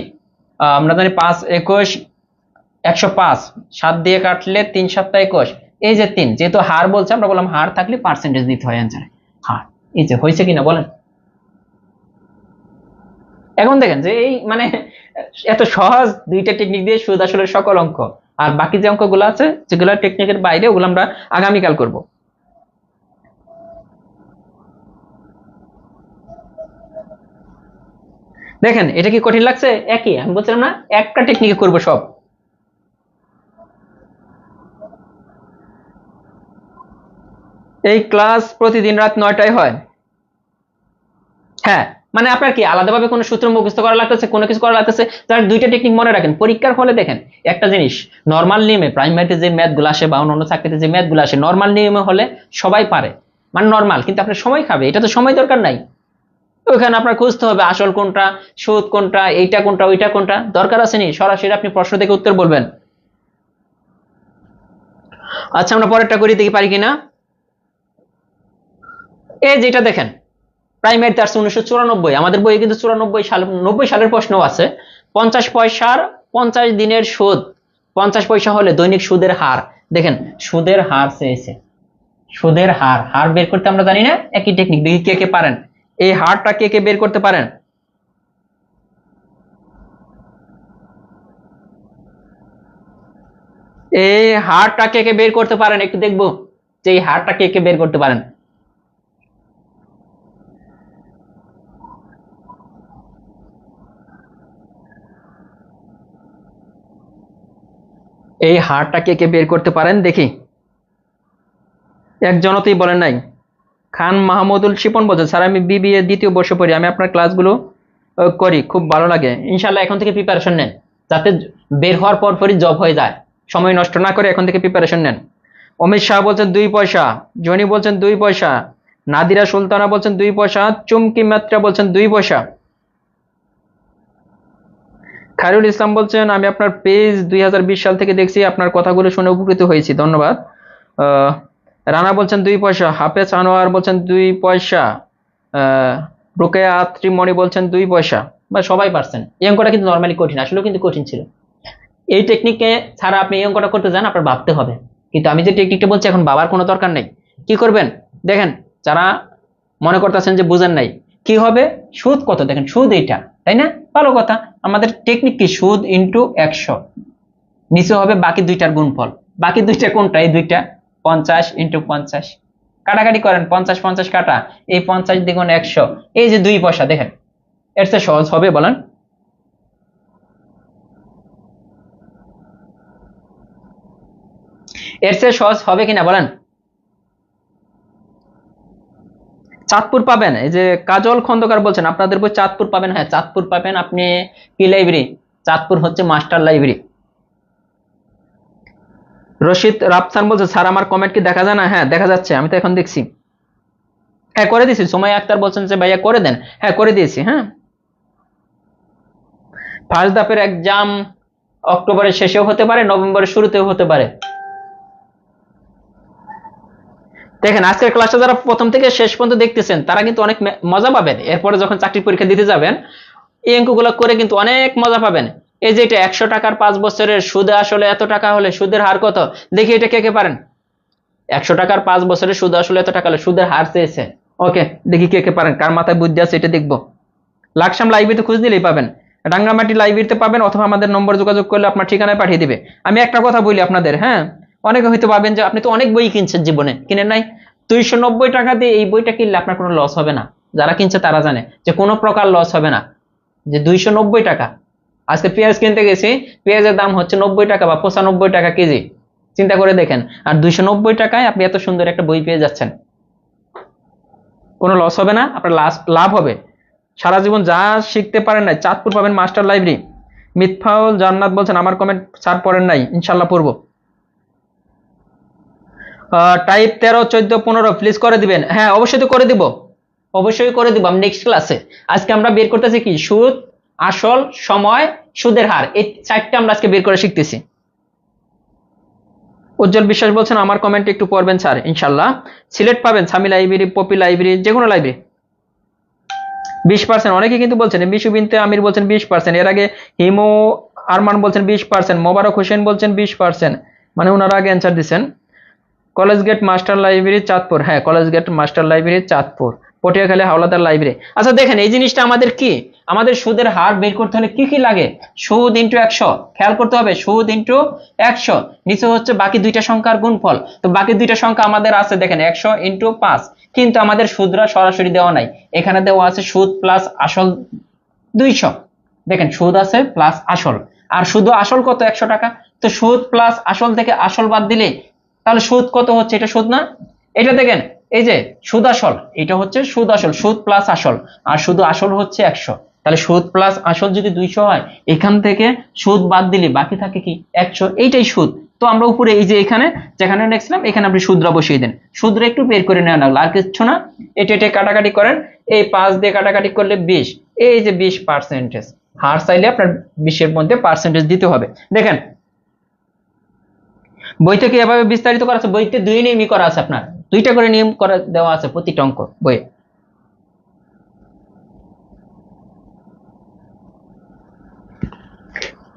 আমরা জানি 5 21 105, 7 দিয়ে কাটলে 3 7 21, এই যে 3, যেহেতু হার বলছে আমরা বললাম হার থাকলে পার্সেন্টেজ দিতে হয় অ্যান্সারে। হার, এই যে হয়েছে কিনা বলেন। এখন দেখেন যে এই মানে এত সহজ দুইটা টেকনিক দিয়ে সুদ আসলে সকল অঙ্ক। আর বাকি যে অঙ্কগুলো আছে যেগুলো টেকনিকের বাইরে, ওগুলো আমরা আগামীকাল করব। দেখেন এটা কি কঠিন লাগছে? একই, আমি বলছিলাম না একটা টেকনিকে করব সব। এই ক্লাস প্রতিদিন রাত 9টায় হয়। হ্যাঁ, মানে আপনার কি আলাদাভাবে কোনো সূত্র মুখস্থ করা লাগতেছে, কোনো কিছু করা লাগতেছে? তার দুইটা টেকনিক মনে রাখেন, পরীক্ষার হলে দেখেন একটা জিনিস, নর্মাল নিয়মে প্রাইমারিতে যে ম্যাথ গুলো আসে বা অন্যান্য চাকরিতে যে ম্যাথ গুলো আসে, নর্মাল নিয়মে হলে সবাই পারে, মানে নর্মাল। কিন্তু আপনার সময় খাবে, এটা তো সময় দরকার নাই। ওইখানে আপনার খুঁজতে হবে আসল কোনটা, সুদ কোনটা, এইটা কোনটা, ওইটা কোনটা, দরকার আছে নি? সরাসরি আপনি প্রশ্ন থেকে উত্তর বলবেন। আচ্ছা আমরা পরেরটা করি, দেখি পারি কিনা। এই যেটা দেখেন, প্রাইমারিতে আসছে 1994, আমাদের বইয়ে কিন্তু 90 সালের প্রশ্ন আছে। 50 পয়সার 50 দিনের সুদ, 50 পয়সা হলে দৈনিক সুদের হার। দেখেন সুদের হার চেয়েছে, সুদের হার, হার বের করতে আমরা জানি না, একই টেকনিক। দেখি কে কে পারেন, এই হারটা কে কে বের করতে পারেন। এই হারটা কে কে বের করতে পারেন, একটু দেখবো যে এই হারটা কে কে বের করতে পারেন। এই হারটা কে কে বের করতে পারেন দেখি। একজনতেই বলেন নাই। খান মাহমুদুল শিপন বলছেন স্যার আমি বিবিএ দ্বিতীয় বর্ষে পড়ি, আমি আপনার ক্লাসগুলো করি, খুব ভালো লাগে। ইনশাল্লাহ এখন থেকে প্রিপারেশন নেন, যাতে বের হওয়ার পর পরই জব হয়ে যায়। সময় নষ্ট না করে এখন থেকে প্রিপারেশন নেন। অমিত শাহ বলছেন 2 পয়সা, জনি বলছেন 2 পয়সা, নাদিরা সুলতানা বলছেন 2 পয়সা, চুমকি মাত্রা বলছেন 2 পয়সা। খায়রুল ইসলাম বলছেন আমি আপনার পেজ 2020 সাল থেকে দেখছি, আপনার কথাগুলো শুনে উপকৃত হয়েছি, ধন্যবাদ। আহ, রানা বলছেন 2 পয়সা, হাফেজ আনোয়ার বলছেন 2 পয়সা, আহ, রোকেয়া আত্রিমণি বলছেন 2 পয়সা। বা সবাই পারছেন। এই অঙ্কটা কিন্তু নর্মালি কঠিন, আসলেও কিন্তু কঠিন ছিল। এই টেকনিকে ছাড়া আপনি এই অঙ্কটা করতে যান আপনার ভাবতে হবে। কিন্তু আমি যে টেকনিকটা বলছি এখন বাবার কোনো দরকার নেই। কি করবেন দেখেন, যারা মনে করতেছেন যে বুঝেন নাই। কি হবে, সুদ কত দেখেন, সুদ এইটা, তাই না? ভালো কথা, আমাদের টেকনিক কি, সুদ ইন্টু 100, নিচে হবে বাকি দুইটার গুণফল। বাকি দুইটা কোনটা, এই দুইটা, 50 ইন্টু 50, কাটাকাটি করেন, 50 50 কাটা, এই 50 দ্বিগুণ 100, এই যে 2 পয়সা, দেখেন এর চেয়ে সহজ হবে বলেন? এর চেয়ে সহজ হবে কিনা বলেন? চাঁদপুর পাবেন, এই যে কাজল খন্দকার বলছেন আপনাদের বই চাঁদপুর পাবেন। হ্যাঁ, চাঁদপুর পাবেন। আপনি কি লাইব্রেরি? চাঁদপুর হচ্ছে মাস্টার লাইব্রেরি। রশিদ রাফসান বলছে স্যার আমার কমেন্ট কি দেখা যায় না? হ্যাঁ দেখা যাচ্ছে, আমি তো এখন দেখছি। হ্যাঁ করে দিয়েছি। সোমাই আক্তার বলছেন যে ভাইয়া করে দেন। হ্যাঁ করে দিয়েছি। হ্যাঁ, ফার্স্ট ধাপের এক্সাম অক্টোবরের শেষেও হতে পারে, নভেম্বরের শুরুতেও হতে পারে। দেখেন আজকের ক্লাসটা যারা প্রথম থেকে শেষ পর্যন্ত দেখতেছেন তারা কিন্তু অনেক মজা পাবেন। এরপরে যখন চাকরির পরীক্ষা দিতে যাবেন এই অঙ্কগুলো করে কিন্তু অনেক মজা পাবেন। এই যে এটা 100 টাকার 5 বছরের সুদে আসলে এত টাকা হলে সুদের হার কত, দেখি এটা কে কে পারেন। 100 টাকার 5 বছরের সুদ আসলে এত টাকা হলে সুদের হার চেয়েছে। ওকে, দেখি কে কে পারেন, কার মাথায় বুদ্ধি আছে এটা দেখবো। লাকসাম লাইব্রেরিতে খুঁজ দিলেই পাবেন, রাঙ্গামাটি লাইব্রেরিতে পাবেন, অথবা আমাদের নম্বর যোগাযোগ করলে আপনার ঠিকানায় পাঠিয়ে দিবে। আমি একটা কথা বলি আপনাদের, হ্যাঁ, অনেকে হয়তো ভাবেন যে আপনি তো অনেক বই কিনছেন জীবনে, কিনেন নাই? 290 টাকা দিয়ে এই বইটা কিনলে আপনার কোনো লস হবে না। যারা কিনছে তারা জানে যে কোনো প্রকার লস হবে না। যে 290 টাকা, আজকে পেঁয়াজ কিনতে গেছি, পেঁয়াজের দাম হচ্ছে 90 টাকা বা 95 টাকা কেজি, চিন্তা করে দেখেন। আর 290 টাকায় আপনি এত সুন্দর একটা বই পেয়ে যাচ্ছেন, কোনো লস হবে না, আপনার লাভ হবে। সারা জীবন যা শিখতে পারেন নাই, চাঁদপুর পাবেন মাস্টার লাইব্রেরি। মিতফাউল জান্নাত বলছেন আমার কমেন্ট স্যার পড়েন নাই, ইনশাল্লাহ পড়বো। টাইপ 13 14 15 প্লিজ করে দিবেন। হ্যাঁ অবশ্যই তো করে দিব, অবশ্যই করে দিব। আমি নেক্সট ক্লাসে আজকে আমরা বের করতেছি কি, সুদ, আসল, সময়, সুদের হার, এই চারটা আমরা আজকে বের করে শিখতেছি। উজ্জ্বল বিশ্বাস বলছেন আমার কমেন্ট একটু পড়বেন স্যার, ইনশাল্লাহ। সিলেট পাবেন সামি লাইব্রেরি, পপি লাইব্রেরি, যে কোনো লাইব্রেরি। 20%, অনেকে কিন্তু বলছেন, বিশু বিনতে আমির বলছেন 20%, এর আগে হিমো আরমান বলছেন 20%, মোবারক হোসেন বলছেন 20%, মানে ওনারা আগে অ্যান্সার দিচ্ছেন। College gate master library Chandpur, হ্যাঁ college gate master library Chandpur, Patiakhali Howlader library. আচ্ছা দেখেন এই জিনিসটা আমাদের কি, আমাদের সুদের হার বের করতে হলে কি কি লাগে, সুদ ইন্টু 100, খেয়াল করতে হবে, সুদ ইন্টু 100, নিচে হচ্ছে বাকি দুইটা সংখ্যার গুণফল। তো বাকি দুইটা সংখ্যা আমাদের আছে দেখেন 100 ইন্টু 5, কিন্তু আমাদের সুদরা সরাসরি দেওয়া নাই, এখানে দেওয়া আছে সুদ প্লাস আসল 200। দেখেন সুদ আছে প্লাস আসল, আর শুধু আসল কত, 100 টাকা। তো সুদ প্লাস আসল থেকে আসল বাদ দিলে তাহলে সুদ কত হচ্ছে, এটা সুদ না? এটা দেখেন এই যে সুদ আসল, এটা হচ্ছে সুদ আসল, সুদ প্লাস আসল, আর শুধু আসল হচ্ছে 100। তাহলে সুদ প্লাস আসল যদি 200 হয়, এখান থেকে সুদ বাদ দিলে বাকি থাকে কি 100, এইটাই সুদ। তো আমরা উপরে এই যে এখানে যেখানে দেখছিলাম এখানে আপনি সুদরা বসিয়ে দেন, সুদরা একটু বের করে নেওয়া লাগলো, আর কিছু না। এটা এটা কাটাকাটি করেন, এই 5 দিয়ে কাটাকাটি করলে 20, এই যে 20%, হার চাইলে আপনার 20-এর মধ্যে পার্সেন্টেজ দিতে হবে। দেখেন বই থেকে এভাবে বিস্তারিত করা আছে, বইতে 2 নিয়মই করা আছে, আপনার 2টা করে নিয়ম করে দেওয়া আছে প্রতিটা অঙ্ক বইয়ে।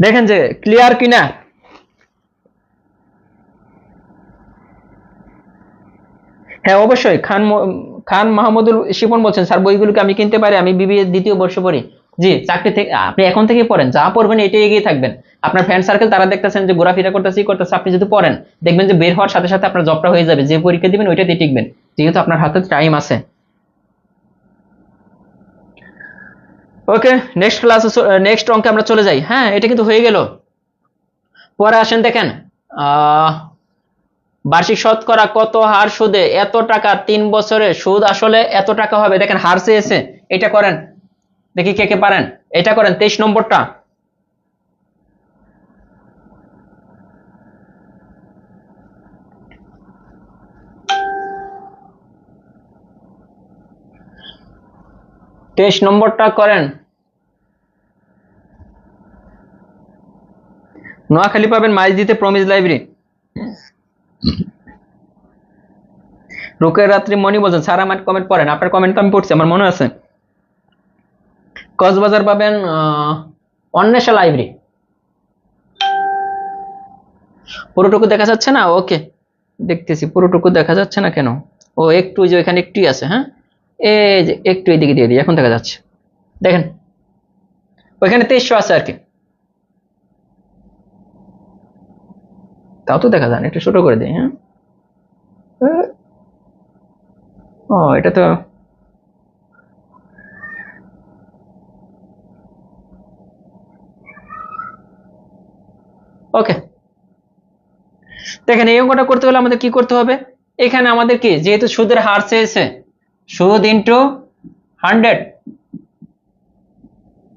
দেখেন যে ক্লিয়ার কিনা। হ্যাঁ অবশ্যই। খান মাহমুদুল শিপন বলছেন স্যার বইগুলোকে আমি কিনতে পারি, আমি বিবিএ দ্বিতীয় বর্ষে পড়ি। জি, চাকরি থেকে আপনি এখন থেকে পড়েন, যা পড়বেন এটাই এগিয়ে থাকবেন। আপনার ফ্রেন্ড সার্কেল তারা দেখতেছেন যে ঘোরাফেরা করতেছি করতেছে, আপনি যদি পড়েন দেখবেন যে বের হওয়ার সাথে সাথে আপনার জবটা হয়ে যাবে, যে পরীক্ষা দিবেন ওইটাতে টিকবেন, যেহেতু আপনার হাতে টাইম আছে। ওকে, নেক্সট ক্লাস, নেক্সট অঙ্কে আমরা চলে যাই। হ্যাঁ এটা কিন্তু হয়ে গেল। পরে আসেন দেখেন, আহ বার্ষিক শতকরা কত হার সুদে এত টাকা, 3 বছরে সুদ আসলে এত টাকা হবে। দেখেন হার চেয়েছে, এটা করেন, দেখি কে কে পারেন। এটা করেন 23 নম্বরটা। নম্বরটা করেন। নোয়াখালী পাবেন মাইজদিতে প্রমিজ লাইব্রেরি। রোকের রাত্রি মনি বলছেন স্যার আমার কমেন্ট পড়েন, আপনার কমেন্ট তো আমি পড়ছি, আমার মনে আছে। কক্সবাজার পাবেন অন্বেষা লাইব্রেরি। পুরোটুকু দেখা যাচ্ছে না? ওকে দেখতেছি, পুরোটুকু দেখা যাচ্ছে না কেন? ও একটু, যে এখানে একটুই আছে। হ্যাঁ এই যে একটু এদিকে দিয়ে দিই, এখন দেখা যাচ্ছে। দেখেন ওইখানে 2300 আছে আর কি, তাও তো দেখা যায় না, একটু ছোট করে দিই। হ্যাঁ, ও এটা তো ওকে। দেখেন এই অঙ্কটা করতে হলে আমাদের কি করতে হবে, এখানে আমাদের কি, যেহেতু সুদের হার চেয়েছে, সুদ ইন্টু 100,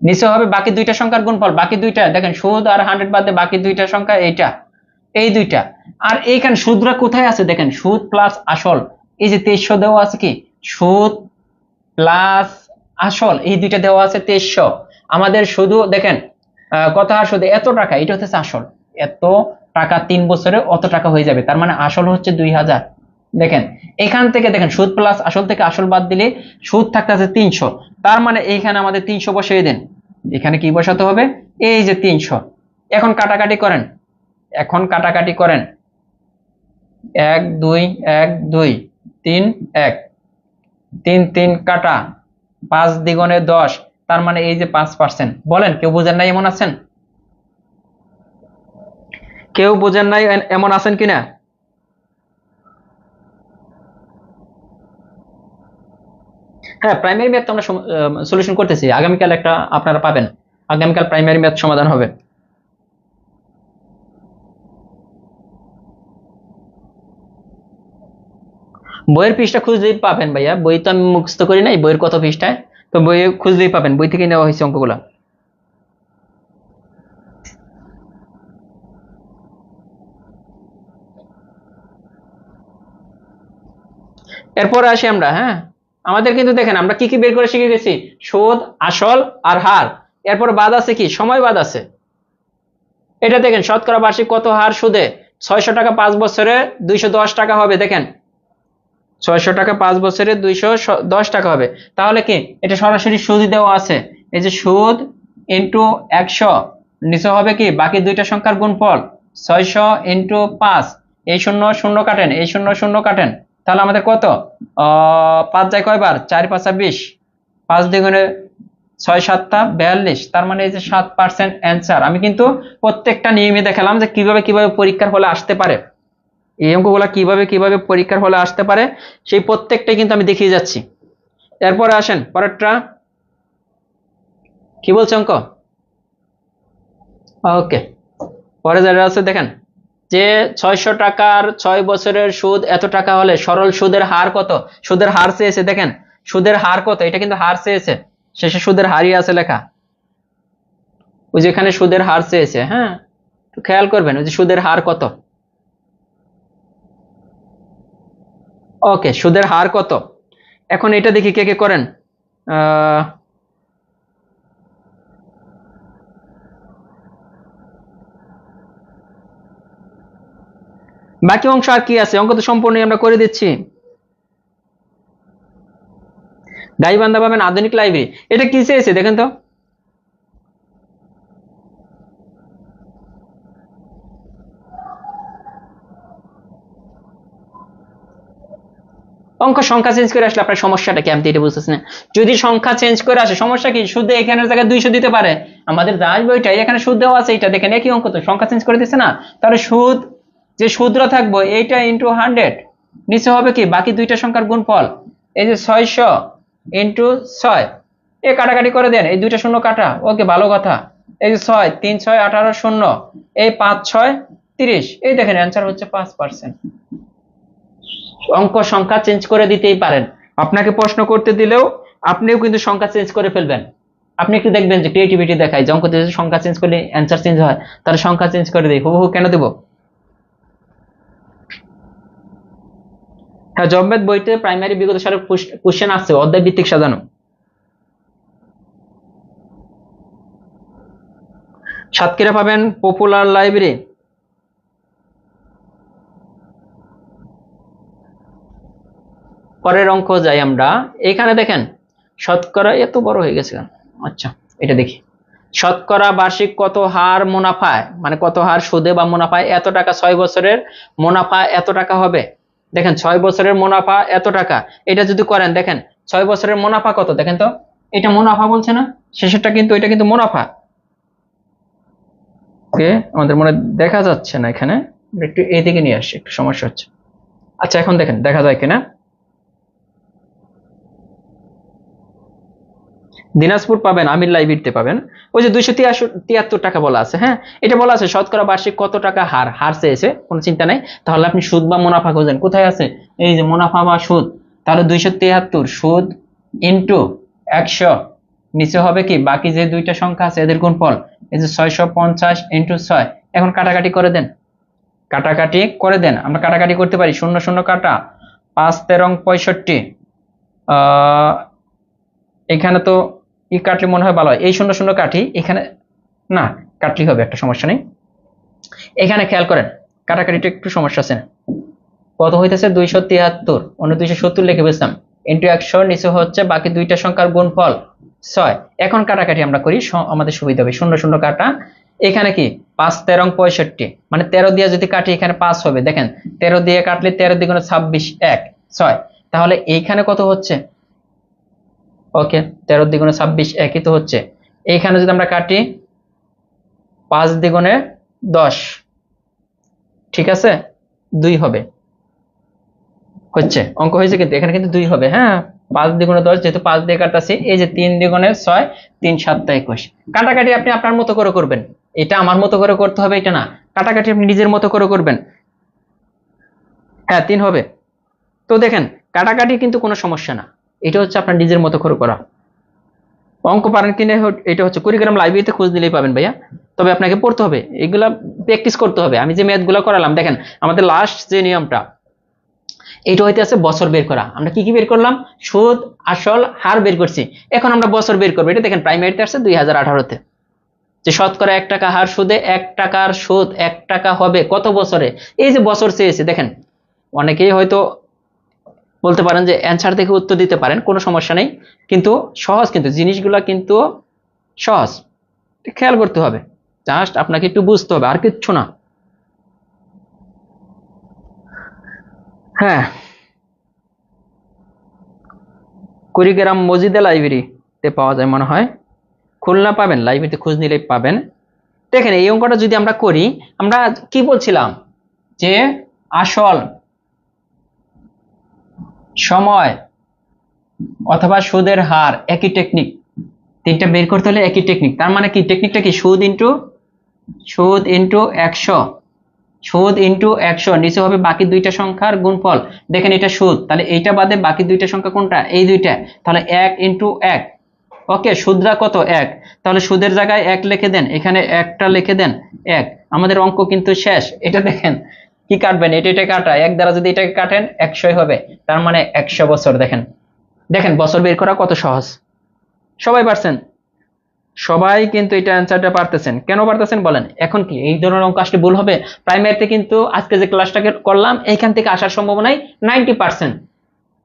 নিচে হবে বাকি দুইটা সংখ্যার গুণফল, বাকি দুইটা দেখেন সুদ আর 100 বাদে বাকি দুইটা সংখ্যা এইটা, এই দুইটা। আর এইখানে সুদরা কোথায় আছে দেখেন, সুদ প্লাস আসল, এই যে 2300 দেওয়া আছে, কি সুদ প্লাস আসল এই দুইটা দেওয়া আছে 2300। আমাদের শুধু দেখেন কত হার সুদে এত টাকা, এটা হচ্ছে আসল, এত টাকা 3 বছরে অত টাকা হয়ে যাবে, তার মানে আসল হচ্ছে 2000। দেখেন এখান থেকে দেখেন সুদ প্লাস আসল থেকে আসল বাদ দিলে সুদ থাকতেছে 300, তার মানে এইখানে আমাদের 300 বসিয়ে দেন, এখানে কি বসাতে হবে, এই যে 300। এখন কাটাকাটি করেন, এখন কাটাকাটি করেন, 1 2 1 2 3 1, 3 3 কাটা, 5 দ্বিগুণে 10, তার মানে এই যে 5%। বলেন কেউ বোঝেন নাই এমন আছেন, কেউ বোঝেন নাই এমন আছেন কিনা? হ্যাঁ, প্রাইমারি ম্যাথ তো আমরা সলিউশন করতেছি, আগামীকাল একটা আপনারা পাবেন, আগামীকাল প্রাইমারি ম্যাথ সমাধান হবে। বইয়ের পৃষ্ঠা খুঁজলেই পাবেন ভাইয়া, বই তো আমি মুখস্থ করি নাই, বইয়ের কত পৃষ্ঠায়, তো বই খুঁজলেই পাবেন, বই থেকে নেওয়া হয়েছে অঙ্কগুলা। এরপরে আসি আমরা, হ্যাঁ আমাদের কিন্তু দেখেন আমরা কি কি বের করে শিখে গেছি, সুদ আসল আর হার, এরপর বাদ আছে কি, সময় বাদ আছে। এটা দেখেন শতকরা বার্ষিক কত হার সুদে, 600 টাকা 5 বছরে 210 টাকা হবে। দেখেন 600 টাকা 5 বছরে 210 টাকা হবে, তাহলে কি এটা সরাসরি সুদ দেওয়া আছে, এই যে সুদ ইন্টু 100, নিচে হবে কি বাকি দুইটা সংখ্যার গুণফল, 600 ইন্টু 5, এই শূন্য শূন্য কাটেন, এই শূন্য শূন্য কাটেন, তাহলে আমাদের কত, 5 যায় কয়বার, 4 5 20, 5 দ্বিগুণে 6 7 42, তার মানে এই যে 7% অ্যান্সার। আমি কিন্তু প্রত্যেকটা নিয়মে দেখালাম যে কিভাবে কিভাবে পরীক্ষার হলে আসতে পারে, এই অঙ্কগুলা কিভাবে কিভাবে পরীক্ষার হলে আসতে পারে, সেই প্রত্যেকটাই কিন্তু আমি দেখিয়ে যাচ্ছি। এরপরে আসেন পরেরটা, কি বলছে অঙ্ক, ওকে। পরে যেটা আছে দেখেন, যে 600 টাকার 6 বছরের সুদ এত টাকা হলে সরল সুদের হার কত, সুদের হার চেয়েছে, দেখেন সুদের হার কত, এটা কিন্তু হার চেয়েছে, শেষে সুদের হারই আছে লেখা, ওই যেখানে সুদের হার চেয়েছে, হ্যাঁ তো খেয়াল করবেন ওই যে সুদের হার কত, ওকে সুদের হার কত। এখন এটা দেখি কে কে করেন, বাকি অংশ আর কি আছে, অঙ্ক তো সম্পূর্ণই আমরা করে দিচ্ছি। গাইবান্ধা পাবেন আধুনিক লাইব্রেরি, এটা কি চেয়েছে দেখেন তো, অঙ্ক সংখ্যা চেঞ্জ করে আসলে আপনার সমস্যাটা কি, আমি তো এটা বুঝতেছি না। যদি সংখ্যা চেঞ্জ করে আসে সমস্যা কি, সুদে এখানের জায়গায় 200 দিতে পারে, আমাদের যা আসবে ওইটাই, এখানে সুদ দেওয়া আছে, এটা দেখেন একই অঙ্ক তো, সংখ্যা চেঞ্জ করে দিচ্ছে না, তাহলে সুদ যে সুদরা থাকবো এইটা ইন্টু 100, নিচে হবে কি বাকি দুইটা সংখ্যার গুণফল, এই যে 600 ইন্টু 6, এ কাটাকাটি করে দেন, এই দুইটা শূন্য কাটা, ওকে ভালো কথা, এই যে 6 3 6 18 শূন্য, এই 5 6 30, এই দেখেন অ্যান্সার হচ্ছে 5%। অঙ্ক সংখ্যা চেঞ্জ করে দিতেই পারেন, আপনাকে প্রশ্ন করতে দিলেও আপনিও কিন্তু সংখ্যা চেঞ্জ করে ফেলবেন। আপনি একটু দেখবেন যে ক্রিয়েটিভিটি দেখায়, যে অঙ্ক দিয়ে সংখ্যা চেঞ্জ করলে অ্যান্সার চেঞ্জ হয়, তাহলে সংখ্যা চেঞ্জ করে দিই, হুবহু কেন দেব। হ্যাঁ জবমেট বইতে প্রাইমারি বিগত সালের কোশ্চেন আছে, অধ্যায় ভিত্তিক সাজানো। সাতক্ষীরা পাবেন পপুলার লাইব্রেরি। পরের অঙ্ক যাই আমরা, এখানে দেখেন শতকরা এত বড় হয়ে গেছে, আচ্ছা এটা দেখি, শতকরা বার্ষিক কত হার মুনাফায়, মানে কত হার সুদে বা মুনাফায় এত টাকা, 6 বছরের মুনাফা এত টাকা হবে। দেখেন 6 বছরের মুনাফা এত টাকা, এটা যদি করেন দেখেন 6 বছরের মুনাফা কত দেখেন তো, এটা মুনাফা বলছে না, শেষেরটা কিন্তু, এটা কিন্তু মুনাফা। ওকে, আমাদের মনে দেখা যাচ্ছে না এখানে, একটু এদিকে নিয়ে আসি, একটু সমস্যা হচ্ছে। আচ্ছা এখন দেখেন দেখা যায় কিনা। দিনাজপুর পাবেন, আমির লাইব্রেরিতে পাবেন। ওই যে 273 টাকা বলা আছে, হ্যাঁ এটা বলা আছে শতকরা বার্ষিক কত টাকা হার, হার চেয়েছে, কোনো চিন্তা নাই। তাহলে আপনি সুদ বা মুনাফা খোঁজেন, কোথায় আছে, এই যে মুনাফা বা সুদ। তাহলে 273 সুদ ইন্টু 100, নিচে হবে কি বাকি যে দুইটা সংখ্যা আছে এদের গুণফল, এই যে 650 ইন্টু 6। এখন কাটাকাটি করে দেন, কাটাকাটি করে দেন, আমরা কাটাকাটি করতে পারি, শূন্য শূন্য কাটা, 5 13 65। এখানে তো ই কাটলে মনে হয় ভালো হয়, এই শূন্য শূন্য কাটি এখানে, না কাটলি হবে, একটা সমস্যা নেই। এখানে খেয়াল করেন কাটাকাটিটা একটু সমস্যা আছে, কত হইতেছে 273, 270 লিখে বসলাম, ইন্টু 100, নিচে হচ্ছে বাকি দুইটা সংখ্যার গুণফল 6। এখন কাটাকাটি আমরা করি, আমাদের সুবিধা হবে, শূন্য শূন্য কাটা, এখানে কি 5 13 65, মানে 13 দিয়ে যদি কাটি এখানে 5 হবে, দেখেন 13 দিয়ে কাটলে 13 দ্বিগুণে 26, 1 6। তাহলে এইখানে কত হচ্ছে, ওকে 13 দ্বিগুণে 26, একই তো হচ্ছে। এইখানে যদি আমরা কাটি 5 দ্বিগুণে 10, ঠিক আছে 2 হবে, হচ্ছে অঙ্ক হয়েছে, কিন্তু এখানে কিন্তু 2 হবে, হ্যাঁ 5 দ্বিগুণে 10, যেহেতু 5 দিয়ে কাটতেছি, এই যে 3 দ্বিগুণে 6, 3 7 21। কাটাকাটি আপনি আপনার মতো করে করবেন, এটা আমার মতো করে করতে হবে এটা না, কাটাকাটি আপনি নিজের মতো করে করবেন। হ্যাঁ 3 হবে। তো দেখেন কাটাকাটি কিন্তু কোনো সমস্যা না, এটা হচ্ছে আপনার নিজের মতো করে করা। অঙ্ক পারেন কিনে এটা হচ্ছে কুড়িগ্রাম লাইব্রেরিতে খোঁজ দিলেই পাবেন ভাইয়া, তবে আপনাকে পড়তে হবে, এগুলা প্র্যাকটিস করতে হবে। আমি যে ম্যাথগুলো করালাম দেখেন, আমাদের লাস্ট যে নিয়মটা এটা হইতে আছে বছর বের করা, আমরা কি কি বের করলাম, সুদ আসল হার বের করছি। এখন আমরা বছর বের করবো, এটা দেখেন প্রাইমারিতে আসছে 2018-তে, যে শতকরা 1 টাকা হার সুদে 1 টাকার সুদ 1 টাকা হবে কত বছরে, এই যে বছর চেয়েছে দেখেন। অনেকেই হয়তো বলতে পারেন যে অ্যান্সার দেখে উত্তর দিতে পারেন, কোনো সমস্যা নেই, কিন্তু সহজ, কিন্তু জিনিসগুলা কিন্তু সহজ, খেয়াল করতে হবে, জাস্ট আপনাকে একটু বুঝতে হবে, আর কিচ্ছু না। হ্যাঁ কুড়িগ্রাম মজিদে লাইব্রেরিতে পাওয়া যায় মনে হয়, খুলনা পাবেন, লাইব্রেরিতে খোঁজ নিলেই পাবেন। দেখেন এই অঙ্কটা যদি আমরা করি, আমরা কি বলছিলাম যে আসল, সময় অথবা সুদের হার একই টেকনিক, তিনটা বের করতে হলে একই টেকনিক। তার মানে কি টেকনিকটা কি, সুদ ইন্টু 100, সুদ ইন্টু 100, নিচে হবে বাকি দুইটা সংখ্যার গুণফল। দেখেন এটা সুদ, তাহলে এইটা বাদে বাকি দুইটা সংখ্যা কোনটা, এই দুইটা, তাহলে 1 ইন্টু 1। ওকে সুদরা কত 1, তাহলে সুদের জায়গায় 1 লিখে দেন, এখানে একটা লিখে দেন 1, আমাদের অঙ্ক কিন্তু শেষ। এটা দেখেন কি কাটবেন, এটা কাটা, 1 দ্বারা যদি এটাকে কাটেন 100 হবে, তার মানে 100 বছর। দেখেন দেখেন বছর বের করা কত সহজ, সবাই পারছেন, সবাই কিন্তু এটা অ্যান্সারটা পারতেছেন, কেন পারতেছেন বলেন। এখন কি এই ধরনের অঙ্ক আসলে ভুল হবে, প্রাইমারিতে কিন্তু আজকে যে ক্লাসটাকে করলাম এইখান থেকে আসার সম্ভাবনাই 90%।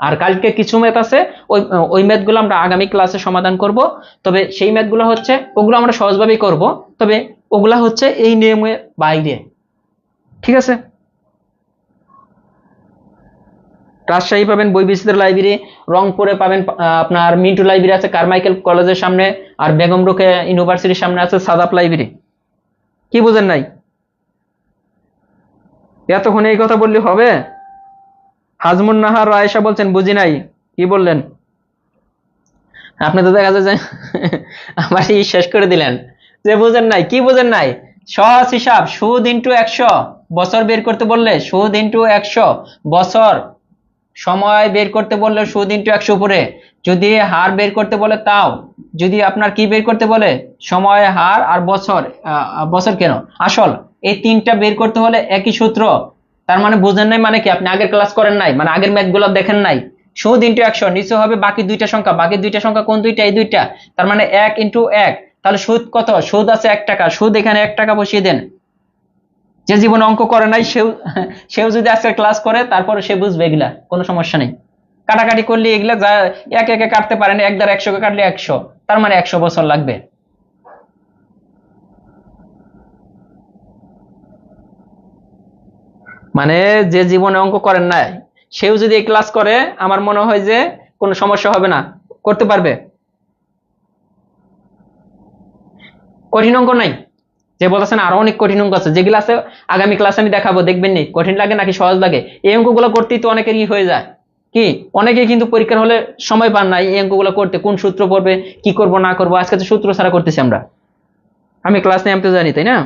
আর কালকে কিছু ম্যাথ আছে, ওই ওই ম্যাথগুলো আমরা আগামী ক্লাসে সমাধান করব, তবে সেই ম্যাথগুলো হচ্ছে ওগুলো আমরা সহজভাবেই করব, তবে ওগুলা হচ্ছে এই নিয়মের বাইরে, ঠিক আছে। রাজশাহী পাবেন বই বিচিত্র লাইব্রেরি, রংপুরে পাবেন আপনার মিন্টু লাইব্রেরি আছে কারমাইকেল কলেজের সামনে, আর বেগম রোকেয়া ইউনিভার্সিটির সামনে আছে সাদাপ লাইব্রেরি। কি বুঝেন নাই, এতক্ষণ এই কথা বললে হবে। হাজমুন নাহার আয়েশা বলছেন বুঝি নাই, কি বললেন আপনি, তো দেখা যায় যে আমার শেষ করে দিলেন, যে বুঝেন নাই, কি বুঝেন নাই, সহজ হিসাব, সুদ ইন্টু 100, বছর বের করতে বললে সুদ ইন্টু 100 বছর, সময় বের করতে বললে সুদ ইন্টু 100 উপরে, যদি হার বের করতে বলে তাও, যদি আপনার কি বের করতে বলে সময় হার আর বছর, বছর কেন আসল, এই তিনটা বের করতে হলে একই সূত্র। তার মানে বুঝেন নাই মানে কি, আপনি আগের ক্লাস করেন নাই, মানে আগের ম্যাথ গুলো দেখেন নাই। সুদ ইন্টু 100, নিচে হবে বাকি দুইটা সংখ্যা, বাকি দুইটা সংখ্যা কোন দুইটা, এই দুইটা, তার মানে 1 ইন্টু 1। তাহলে সুদ কত, সুদ আছে 1 টাকা, সুদ এখানে 1 টাকা বসিয়ে দেন। যে জীবনে অঙ্ক করে নাই সেও সেও যদি আজকে ক্লাস করে তারপরে সে বুঝবে, এগুলা কোনো সমস্যা নেই। কাটাকাটি করলে এগুলা যা একে একে কাটতে পারেন, 1 দ্বারা 100 কে কাটলে 100, তার মানে 100 বছর লাগবে। মানে যে জীবনে অঙ্ক করেন নাই সেও যদি এই ক্লাস করে, আমার মনে হয় যে কোনো সমস্যা হবে না, করতে পারবে। কঠিন অঙ্ক নাই, যে বলতেছেন আরো অনেক কঠিন অঙ্ক আছে, যেগুলো আছে আগামী ক্লাসে আমি দেখাবো, দেখবেন নি কঠিন লাগে নাকি সহজ লাগে। এই অঙ্কগুলো করতেই তো অনেকেরই হয়ে যায়, কি অনেকেই কিন্তু পরীক্ষার হলে সময় পান না এই অঙ্কগুলো করতে, কোন সূত্র পড়বে, কি করব না করবো। আজকে তো সূত্র ছাড়া করতেছি আমরা, আমি ক্লাস নিয়ে আমি তো জানি, তাই না?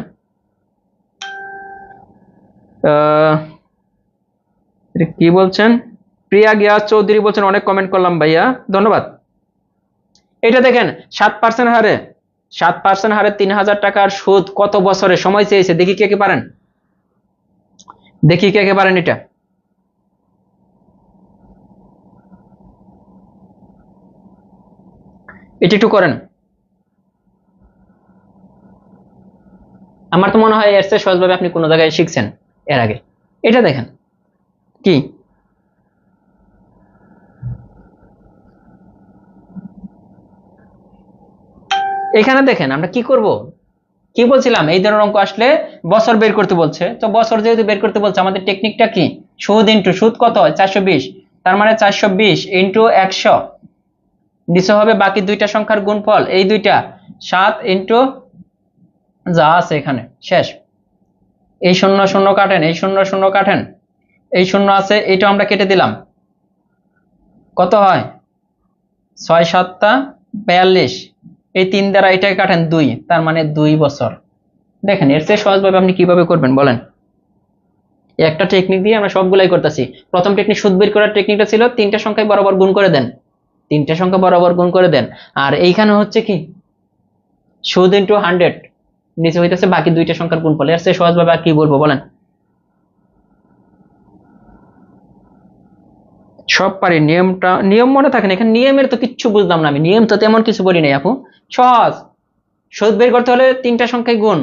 কি বলছেন? প্রিয়া গিয়াস চৌধুরী বলছেন অনেক কমেন্ট করলাম ভাইয়া, ধন্যবাদ। এটা দেখেন 7% হারে, 7% হারে 3000 টাকার সুদ কত বছরে সময় চেয়েছে, দেখি কে কে পারেন, দেখি কে কে পারেন এটা। এটা একটু করেন, আমার তো মনে হয় এর চেয়ে সহজভাবে আপনি কোনো জায়গায় শিখছেন এর আগে। এটা দেখেন কি, এখানে দেখেন আমরা কি করব, কি বলছিলাম, এই ধরনের অঙ্ক আসলে বছর বের করতে বলছে, তো বছর যেহেতু বের করতে বলছে, আমাদের টেকনিকটা কি, সুদ ইন্টু সুদ কত হয় 420, তার মানে 420 ইন্টু 100, নিচে হবে বাকি দুইটা সংখ্যার গুণফল, এই দুইটা 7 ইন্টু যা আছে এখানে শেষ। এই শূন্য শূন্য কাটেন, এই শূন্য শূন্য কাটেন, এই শূন্য আছে, এইটা আমরা কেটে দিলাম, কত হয় 6 7 42, এই 3 দ্বারা এটাই কাটেন 2, তার মানে 2 বছর। দেখেন এর চেয়ে সহজভাবে আপনি কিভাবে করবেন বলেন। একটা টেকনিক দিয়ে আমরা সবগুলাই করতেছি। প্রথম টেকনিক সুদ বের করার টেকনিকটা ছিল তিনটা সংখ্যায় বরাবর গুণ করে দেন, তিনটা সংখ্যা বরাবর গুণ করে দেন। আর এইখানে হচ্ছে কি সুদ ইন্টু 100, নিচে হইতেছে বাকি দুইটা সংখ্যার গুণফল। এর চেয়ে সহজভাবে আর কি বলবো বলেন। সব পারি, নিয়মটা নিয়ম মনে থাকে না, এখানে নিয়মের তো কিচ্ছু বুঝলাম না আমি, নিয়ম তো তেমন কিছু বলি নাই আপু, সহজ। সুদ বের করতে হলে তিনটা সংখ্যায় গুণ,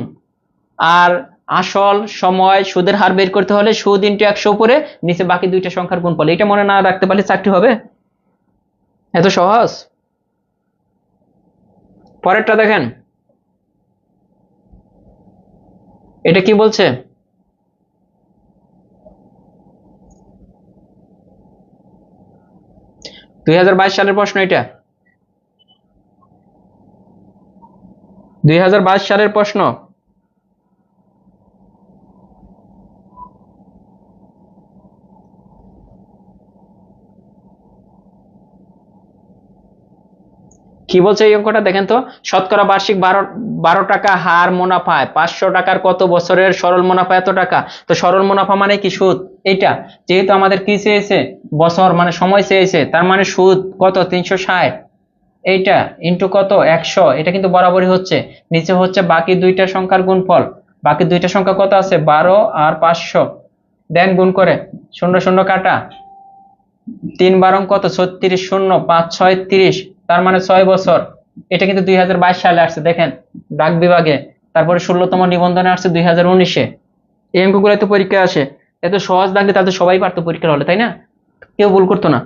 আর আসল সময় সুদের হার বের করতে হলে সুদ ইন্টু 100 উপরে নিচে বাকি দুইটা সংখ্যার গুণফল। এটা মনে না রাখতে পারলে চাকরি হবে, এত সহজ। পরেরটা দেখেন, এটা কি বলছে, 2022 সালের প্রশ্ন, এটা 2022 সালের প্রশ্ন। কি বলছে এই অঙ্কটা দেখেন তো, শতকরা বার্ষিক 12 টাকা হার মুনাফায় 500 টাকার কত বছরের সরল মুনাফা এত টাকা। তো সরল মুনাফা মানে কি সুদ, এইটা যেহেতু আমাদের কি চেয়েছে বছর মানে সময় চেয়েছে, তার মানে সুদ কত 360, এইটা ইন্টু কত 100, এটা কিন্তু বরাবরই হচ্ছে। নিচে হচ্ছে বাকি দুইটা সংখ্যার গুণফল, বাকি দুইটা সংখ্যা কত আছে 12 আর 500, দেন গুণ করে শূন্য শূন্য কাটা, 3 বারং কত 36, শূন্য 5 6 30, তার মানে 6 বছর। এটা কিন্তু 2022 সালে আসছে দেখেন ডাক বিভাগে, তারপরে 16তম নিবন্ধনে আসছে 2019-এ। এই অঙ্কগুলো তো পরীক্ষায় আসে, এত সহজ লাগলে তাদের সবাই পারতো পরীক্ষার হলে, তাই না? কেউ ভুল করতো না।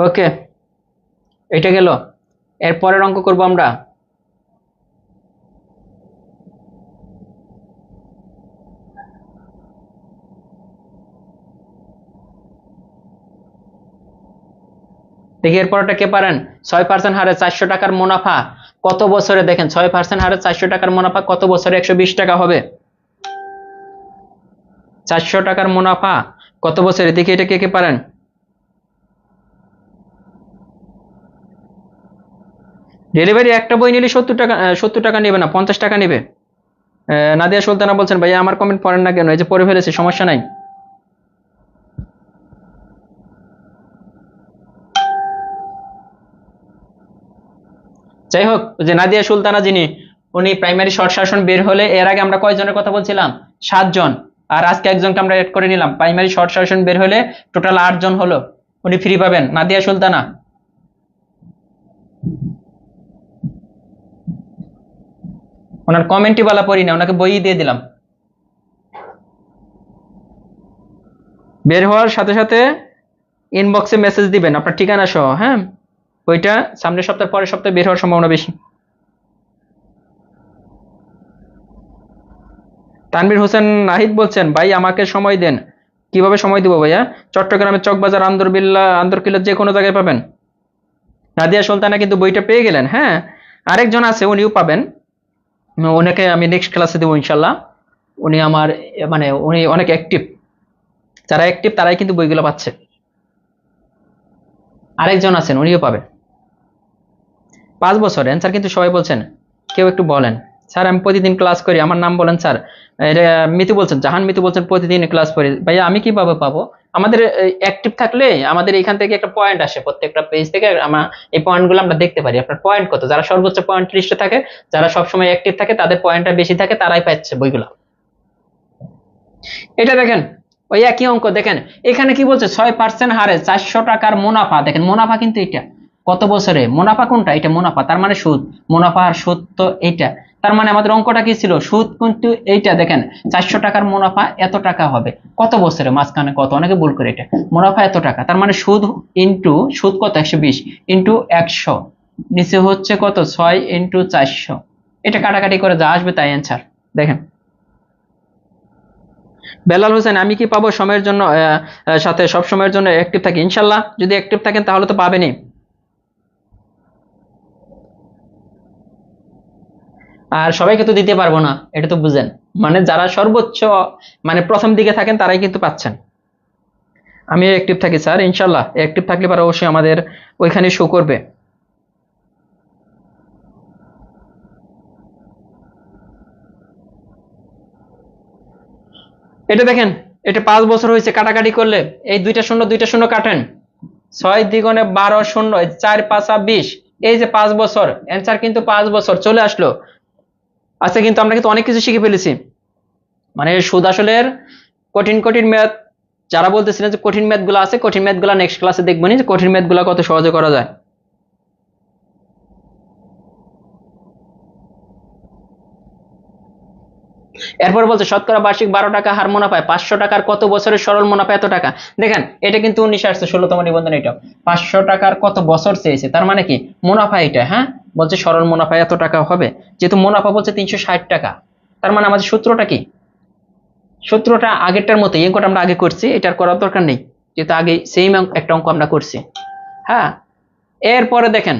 ওকে, এটা গেল, এর পরের অঙ্ক করবো আমরা। দেখি এরপরটা কে পারেন। 6% হারে 400 টাকার মুনাফা কত বছরে, দেখেন 6% হারে 400 টাকার মুনাফা কত বছরে 120 টাকা হবে। 400 টাকার মুনাফা কত বছরে, দেখি এটা কে কে পারেন। ডেলিভারি একটা বই নিলে 70 টাকা, 70 টাকা নেবে না, 50 টাকা নেবে। নাদিয়া সুলতানা বলছেন ভাইয়া আমার কমেন্ট পড়েন না কেন, এই যে পড়ে ফেলেছি, সমস্যা নাই। যাই হোক, যে নাদিয়া সুলতানা যিনি, উনি প্রাইমারি শর্ট শাসন বের হলে এর আগে আমরা কয়জনের কথা বলছিলাম, 7 জন, আর আজকে একজনকে আমরা এড করে নিলাম। প্রাইমারি শর্ট শাসন বের হলে টোটাল 8 জন হলো, উনি ফ্রি পাবেন নাদিয়া সুলতানা। ওনার কমেন্টই বলা পড়ি না, ওনাকে বই দিয়ে দিলাম। বের হওয়ার সাথে সাথে ইনবক্সে মেসেজ দিবেন আপনার ঠিকানা সহ, হ্যাঁ, ওইটা সামনের সপ্তাহ পরের সপ্তাহে বের হওয়ার সম্ভাবনা বেশি। তানভীর হোসেন নাহিদ বলছেন, ভাই আমাকে সময় দেন। কিভাবে সময় দিব ভাইয়া? চট্টগ্রামের চকবাজার, আন্দরবিল্লা, আন্দরকিল্লা যে কোনো জায়গায় পাবেন। নাদিয়া সুলতানা কিন্তু বইটা পেয়ে গেলেন। হ্যাঁ, আরেকজন আছে, উনিও পাবেন। ওনাকে আমি নেক্সট ক্লাসে দেবো ইনশাল্লাহ। উনি আমার মানে উনি অনেক অ্যাক্টিভ, যারা অ্যাক্টিভ তারাই কিন্তু বইগুলো পাচ্ছে। আরেকজন আছেন, উনিও পাবেন। 5 বছর অ্যান্সার কিন্তু সবাই বলছেন। কেউ একটু বলেন স্যার আমি প্রতিদিন ক্লাস করি, আমার নাম বলেন স্যার। এটা মিতু বলছেন, জাহান মিতু বলছেন প্রতিদিন ক্লাস করি। ভাইয়া আমি কিভাবে পাবো? আমাদের অ্যাক্টিভ থাকলে আমাদের এখান থেকে একটা পয়েন্ট আসে, প্রত্যেকটা পেজ থেকে আমরা এই পয়েন্টগুলো আমরা দেখতে পারি। আপনার পয়েন্ট কত, যারা সর্বোচ্চ পয়েন্ট লিস্টে থাকে, যারা সবসময় অ্যাক্টিভ থাকে, তাদের পয়েন্টটা বেশি থাকে, তারাই পাচ্ছে বইগুলো। এটা দেখেন, ওই একই অঙ্ক দেখেন, এখানে কি বলছে 6% হারে 400 টাকার মুনাফা। দেখেন মুনাফা কিন্তু এটা কত বছরে, মুনাফা কোনটা, এটা মুনাফা, তার মানে সুদ। মুনাফা আর সুদ তো এইটা, তার মানে আমাদের অঙ্কটা কি ছিল, সুদ কিন্তু এইটা। দেখেন 400 টাকার মুনাফা এত টাকা হবে কত বছরে, মাঝখানে কত, অনেকে ভুল করে, এটা মুনাফা এত টাকা, তার মানে সুদ ইন্টু সুদ কত 120 ইন্টু 100, নিচে হচ্ছে কত 6 ইন্টু 400। এটা কাটাকাটি করে যা আসবে তাই অ্যান্সার। দেখেন বেলাল হোসেন, আমি কি পাবো সময়ের জন্য সাথে সব সময়ের জন্য অ্যাক্টিভ থাকি? ইনশাল্লাহ যদি অ্যাক্টিভ থাকেন তাহলে তো পাবেনই। আর সবাইকে তো দিতে পারবো না, এটা তো বুঝেন। মানে যারা সর্বোচ্চ মানে প্রথম দিকে থাকেন তারাই কিন্তু পাচ্ছেন। আমি অ্যাক্টিভ থাকি স্যার, ইনশাল্লাহ অ্যাক্টিভ থাকলে পরে অবশ্যই আমাদের ওইখানে শো করবে। এটা দেখেন, এটা 5 বছর হয়েছে, কাটাকাটি করলে এই দুইটা শূন্য কাটেন, 6 দ্বিগুণে 12, শূন্য 4 5 20, এই যে 5 বছর অ্যান্সার কিন্তু 5 বছর চলে আসলো। আচ্ছা কিন্তু আমরা কিন্তু অনেক কিছু শিখে ফেলেছি। মানে সুদ আসলের কঠিন কঠিন ম্যাথ, যারা বলতেছিলেন যে কঠিন ম্যাথ গুলো আছে, কঠিন ম্যাথ গুলা নেক্সট ক্লাসে দেখবো নি, যে কঠিন ম্যাথ গুলা কত সহজে করা যায়। এরপর বলছে শতকরা বার্ষিক 12 টাকা হার মুনাফায় 500 টাকার কত বছরের সরল মুনাফা এত টাকা। দেখেন এটা কিন্তু 19 আসছে 16তম নিবন্ধন, এটা 500 টাকার কত বছর চেয়েছে, তার মানে কি মুনাফা এটা। হ্যাঁ, বলছে সরল মুনাফা এত টাকা হবে, যেহেতু মুনাফা বলছে 360 টাকা, তার মানে আমাদের সূত্রটা কি, সূত্রটা আগেরটার মতো, এই অঙ্কটা আমরা আগে করছি, এটার করার দরকার নেই, যেহেতু আগে সেম একটা অঙ্ক আমরা করছি। হ্যাঁ, এরপরে দেখেন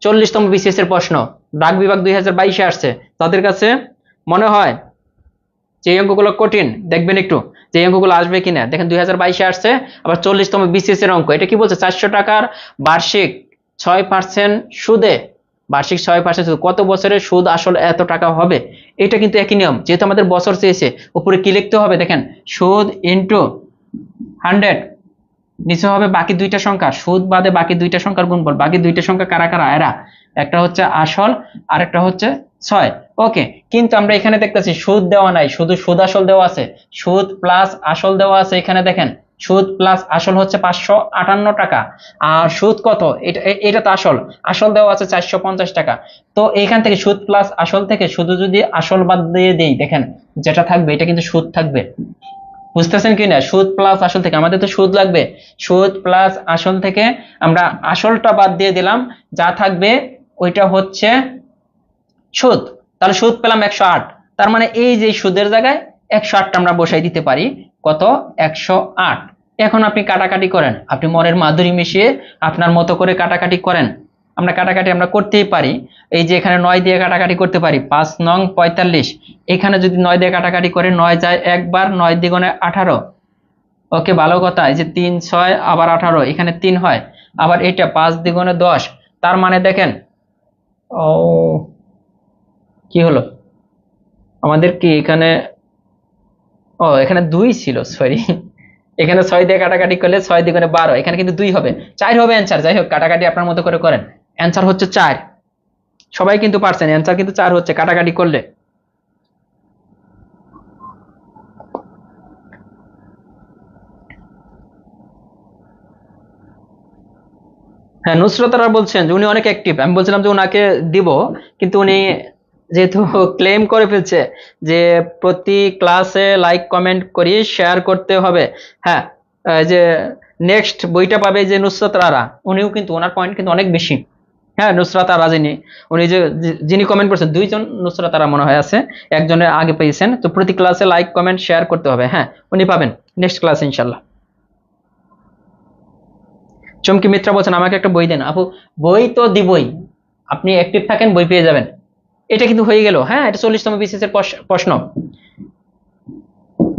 40তম বিসিএস এর প্রশ্ন, ডাক বিভাগ 2022-এ আসছে। তাদের কাছে মনে হয় যে অঙ্কগুলো কঠিন, দেখবেন একটু যে অঙ্কগুলো আসবে কিনা। দেখেন 2022-এ আসছে, আবার 40তম বিসিএস এর অঙ্ক। এটা কি বলছে, 400 টাকার বার্ষিক 6% সুদে, বার্ষিক 6% সুদ, কত বছরের সুদ আসল এত টাকা হবে। এটা কিন্তু একই নিয়ম, যেহেতু আমাদের বছর চেয়েছে, উপরে কি লিখতে হবে দেখেন, সুদ ইন্টু 100, নিচে হবে বাকি দুইটা সংখ্যা, সুদ বাদে বাকি দুইটা সংখ্যার গুণফল। বাকি দুইটা সংখ্যা কারা কারা, এরা, একটা হচ্ছে আসল আর একটা হচ্ছে 6। ওকে, কিন্তু আমরা এখানে দেখতেছি সুদ দেওয়া নাই, শুধু সুদ আসল দেওয়া আছে, সুদ প্লাস আসল দেওয়া আছে। এখানে দেখেন সুদ প্লাস আসল হচ্ছে 558 টাকা, আর সুদ কত, এটা তো আসল, আসল দেওয়া আছে 450 টাকা। তো এইখান থেকে সুদ প্লাস আসল থেকে শুধু যদি আসল বাদ দিয়ে দেই, দেখেন যেটা থাকবে এটা কিন্তু সুদ থাকবে। বুঝতেছেন কি না, সুদ প্লাস আসল থেকে আমাদের তো সুদ লাগবে, সুদ প্লাস আসল থেকে আমরা আসলটা বাদ দিয়ে দিলাম, যা থাকবে ওইটা হচ্ছে সুদ। তাহলে সুদ পেলাম 108, তার মানে এই যে সুদের জায়গায় 108টা আমরা বসাই দিতে পারি, কত 108। এখন আপনি কাটাকাটি করেন, আপনি মনের মাধুরী মিশিয়ে আপনার মতো করে কাটাকাটি করেন। আমরা কাটাকাটি আমরা করতেই পারি, এই যে এখানে 9 দিয়ে কাটাকাটি করতে পারি, 5 নং 45, এখানে যদি 9 দিয়ে কাটাকাটি করে 9 যায় একবার, 9 দ্বিগুণে 18। ওকে, ভালো কথা, এই যে 3 6 আবার 18, এখানে 3 হয়, আবার এটা 5 দ্বিগুণে 10, তার মানে দেখেন, ও কি হলো আমাদের কি এখানে, ও এখানে 2 ছিল, সরি, এখানে 6 দিয়ে কাটাকাটি করলে 6 দ্বিগুণে 12, এখানে কিন্তু 2 হবে, 4 হবে অ্যান্সার। যাই হোক, কাটাকাটি আপনার মতো করে করেন, অ্যান্সার হচ্ছে 4। সবাই কিন্তু পারছেন, অ্যান্সার কিন্তু 4 হচ্ছে কাটাকাটি করলে। হ্যাঁ, নুসরতারা বলছেন যে উনি অনেক অ্যাক্টিভ, আমি বলছিলাম যে উনাকে দিব, কিন্তু উনি যেহেতু ক্লেম করে ফেলছে যে প্রতি ক্লাসে লাইক কমেন্ট করি শেয়ার করতে হবে। হ্যাঁ, যে নেক্সট বইটা পাবে যে নুসরত রারা, উনিও কিন্তু ওনার পয়েন্ট কিন্তু অনেক বেশি। হ্যাঁ, নুসরাত আরা উনি যে যিনি কমেন্ট করছেন, দুইজন নুসরাত আরা মনে হয় আছে, একজনের আগে পেয়েছেন। তো প্রতি ক্লাসে লাইক কমেন্ট শেয়ার করতে হবে। হ্যাঁ, উনি পাবেন নেক্সট ক্লাসে ইনশাল্লাহ। চমকি মিত্রা বলছেন আমাকে একটা বই দেন। আপু বই তো দিবই, আপনি অ্যাক্টিভ থাকেন বই পেয়ে যাবেন। এটা কিন্তু হয়ে গেল। হ্যাঁ, এটা 40তম বিসিএস এর প্রশ্ন।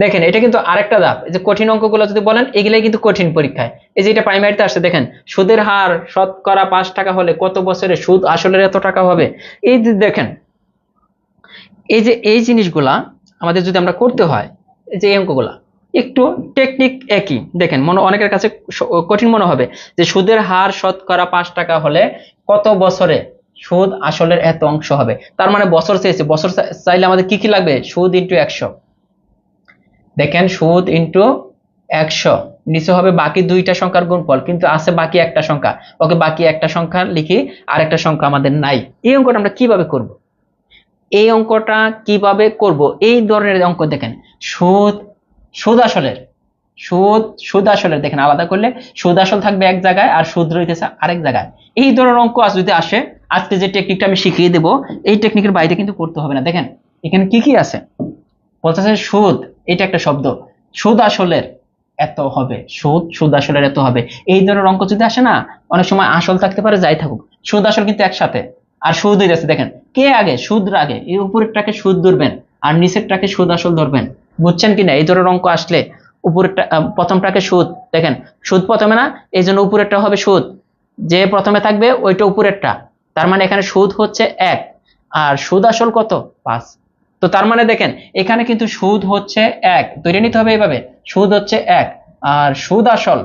দেখেন এটা কিন্তু আরেকটা ধাপ। এই যে কঠিন অঙ্কগুলো যদি বলেন, এগুলাই কিন্তু কঠিন পরীক্ষায়। এই যে এটা প্রাইমারিতে আসছে, দেখেন সুদের হার শতকরা 5 টাকা হলে কত বছরে সুদ আসলের এত টাকা হবে। এই যে দেখেন, এই যে এই জিনিসগুলা আমাদের যদি আমরা করতে হয়, এই যে এই অঙ্কগুলা একটু টেকনিক একই। দেখেন মনে অনেকের কাছে কঠিন মনে হবে যে সুদের হার শতকরা 5 টাকা হলে কত বছরে সুদ আসলের এত অংশ হবে। তার মানে বছর চেয়েছে, বছর চাইলে আমাদের কি কি লাগবে? সুদ ইন্টু 100। দেখেন সুদ ইন্টু 100, নিচে হবে বাকি দুইটা সংখ্যার গুণফল, কিন্তু আছে বাকি একটা সংখ্যা। ওকে, বাকি একটা সংখ্যা লিখি, আর একটা সংখ্যা আমাদের নাই। এই অঙ্কটা আমরা কিভাবে করব? এই অঙ্কটা কিভাবে করব? এই ধরনের অঙ্ক দেখেন, সুদ সুদ আসলের সুদ আসলের দেখেন আলাদা করলে সুদ আসল থাকবে এক জায়গায়, আর সুদ রইতেছে আরেক জায়গায়। এই ধরনের অঙ্ক আজ যদি আসে, আজকে যে টেকনিকটা আমি শিখিয়ে দেব, এই টেকনিকের বাইরে কিন্তু করতে হবে না। দেখেন এখানে কি কি আছে, বলতেছে সুদ, এটা একটা শব্দ, সুদ আসলের এত হবে, সুদ আসলের এত হবে। এই ধরনের অঙ্ক যদি আসে না, অনেক সময় আসল থাকতে পারে, যাই থাকুক, সুদ আসল কিন্তু একসাথে। আর সুদ হয়ে যাচ্ছে, দেখেন কে আগে? সুদ আগে, এই উপরেরটাকে সুদ ধরবেন, আর নিচেরটাকে সুদ আসল ধরবেন। বুঝছেন কিনা? এই ধরনের অঙ্ক আসলে উপরেরটা প্রথমটাকে সুদ, দেখেন সুদ প্রথমে না, এই জন্য উপরেরটা হবে সুদ, যে প্রথমে থাকবে ওইটা উপরেরটা। তার মানে এখানে সুদ হচ্ছে 1, আর সুদ আসল কত? 5। তো তার মানে দেখেন এখানে কিন্তু সুদ হচ্ছে 1, ধরে নিতে হবে এইভাবে, সুদ হচ্ছে 1 আর সুদ আসল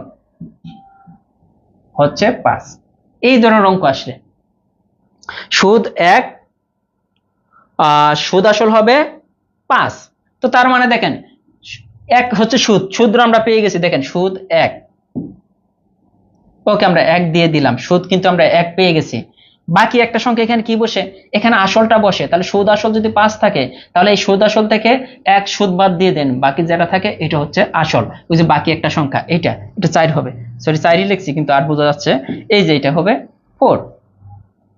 হচ্ছে 5। এই ধরনের অঙ্ক আসলে সুদ 1 আর সুদ আসল হবে 5। তো তার মানে দেখেন 1 হচ্ছে সুদ আমরা পেয়ে গেছি, দেখেন সুদ 1, ওকে আমরা 1 দিয়ে দিলাম, সুদ কিন্তু আমরা 1 পেয়ে গেছি। বাকি একটা সংখ্যা এখানে কি বসে? এখানে আসলটা বসে। তাহলে সুদ আসল যদি 5 থাকে, তাহলে এই সুদ আসল থেকে 1 সুদ বাদ দিয়ে দেন, বাকি যেটা থাকে এটা হচ্ছে আসল। ওই যে বাকি একটা সংখ্যা, এটা 4 হবে, সরি 4ই লিখছি কিন্তু 8 বোঝা যাচ্ছে। এই যে এটা হবে 4।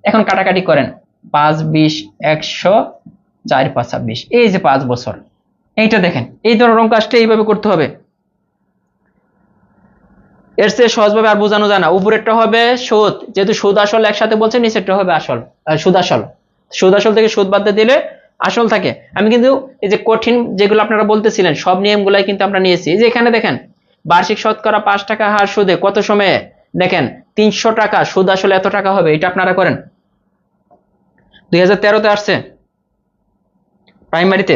এখন কাটাকাটি করেন, 5 20 100, 4 5 26, এই যে 5 বছর। এইটা দেখেন এই ধরনের অঙ্ক আসলে এইভাবে করতে হবে। এর চেয়ে সহজভাবে আর বোঝানো যায় না। উপরেরটা হবে সুদ, যেহেতু সুদ আসল একসাথে বলছে, নিচেরটা হবে আসল, সুদ আসল থেকে সুদ বাদ দিয়ে দিলে আসল থাকে। আমি কিন্তু এই যে কঠিন যেগুলো আপনারা বলতেছিলেন সব নিয়মগুলাই কিন্তু আমরা নিয়েছি। এই যে এখানে দেখেন বার্ষিক শতকরা 5 টাকা হার সুদে কত সময়ে, দেখেন 300 টাকা সুদ আসলে এত টাকা হবে। এটা আপনারা করেন, 2013-তে আসছে প্রাইমারিতে।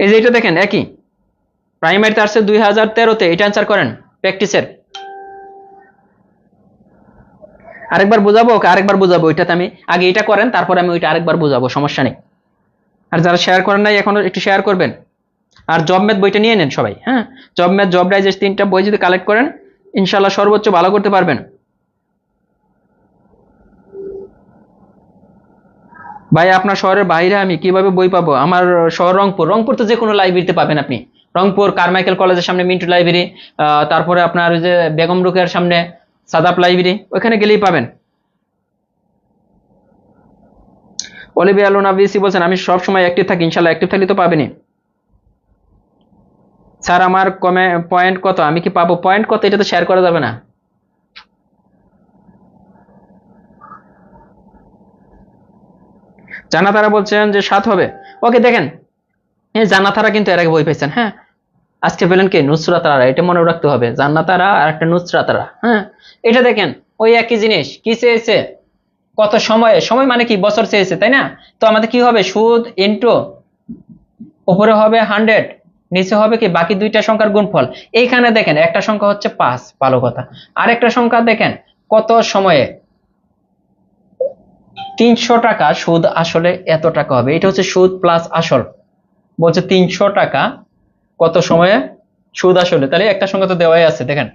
এই যে এটা দেখেন একই, প্রাইমারিতে আসছে 2013-তে। এটা অ্যান্সার করেন প্র্যাকটিসের। আরেকবার বোঝাবো, এটাতে আমি আগে এটা করেন, তারপরে আমি ওইটা আরেকবার বোঝাবো, সমস্যা নেই। আর যারা শেয়ার করেন নাই এখনো একটু শেয়ার করবেন। আর জব ম্যাথ বইটা নিয়ে নেন সবাই। হ্যাঁ, জব ম্যাথ, জব ডাইজেস্ট 3টা বই যদি কালেক্ট করেন, ইনশাল্লাহ সর্বোচ্চ ভালো করতে পারবেন। ভাই আপনার শহরের বাইরে আমি কিভাবে বই পাবো? আমার শহর রংপুর তো যে কোনো লাইব্রেরিতে পাবেন আপনি। রংপুর কারমাইকেল কলেজের সামনে মিন্টু লাইব্রেরি, তারপরে আপনার ওই যে বেগম রোকেয়ার সামনে সাদাপ লাইব্রেরি, ওখানে গেলেই পাবেন। অলিভিয়া লুনা বিসি বলছেন আমি সব সময় অ্যাক্টিভ থাকি, ইনশাল্লাহ অ্যাক্টিভ থাকলে তো পাবেনি। স্যার আমার পয়েন্ট কত, আমি কি পাবো? পয়েন্ট কত এটা তো শেয়ার করা যাবে না। জানাতারা বলছেন যে 7 হবে। ওকে, দেখেন এই জান্নাতারা কিন্তু এর আগে বই পেয়েছেন। হ্যাঁ, আজকে পেলেন কে? নুসরাতারা। এটা মনে রাখতে হবে, জান্নাতারা আর একটা নুসরাতারা। হ্যাঁ, এটা দেখেন ওই একই জিনিস। কি চেয়েছে? কত সময়ে, সময় মানে কি? বছর চেয়েছে, তাই না? তো আমাদের কি হবে? সুদ ইন্টু উপরে হবে 100, নিচে হবে কি বাকি দুইটা সংখ্যার গুণফল। এইখানে দেখেন একটা সংখ্যা হচ্ছে 5, ভালো কথা। আর একটা সংখ্যা দেখেন কত সময়ে 300 টাকা সুদ আসলে এত টাকা হবে। এটা হচ্ছে সুদ প্লাস আসল। বলছে 300 টাকা কত সময়ে সুদ আসলে, তাহলে একটা সংখ্যা তো দেওয়াই আছে, দেখেন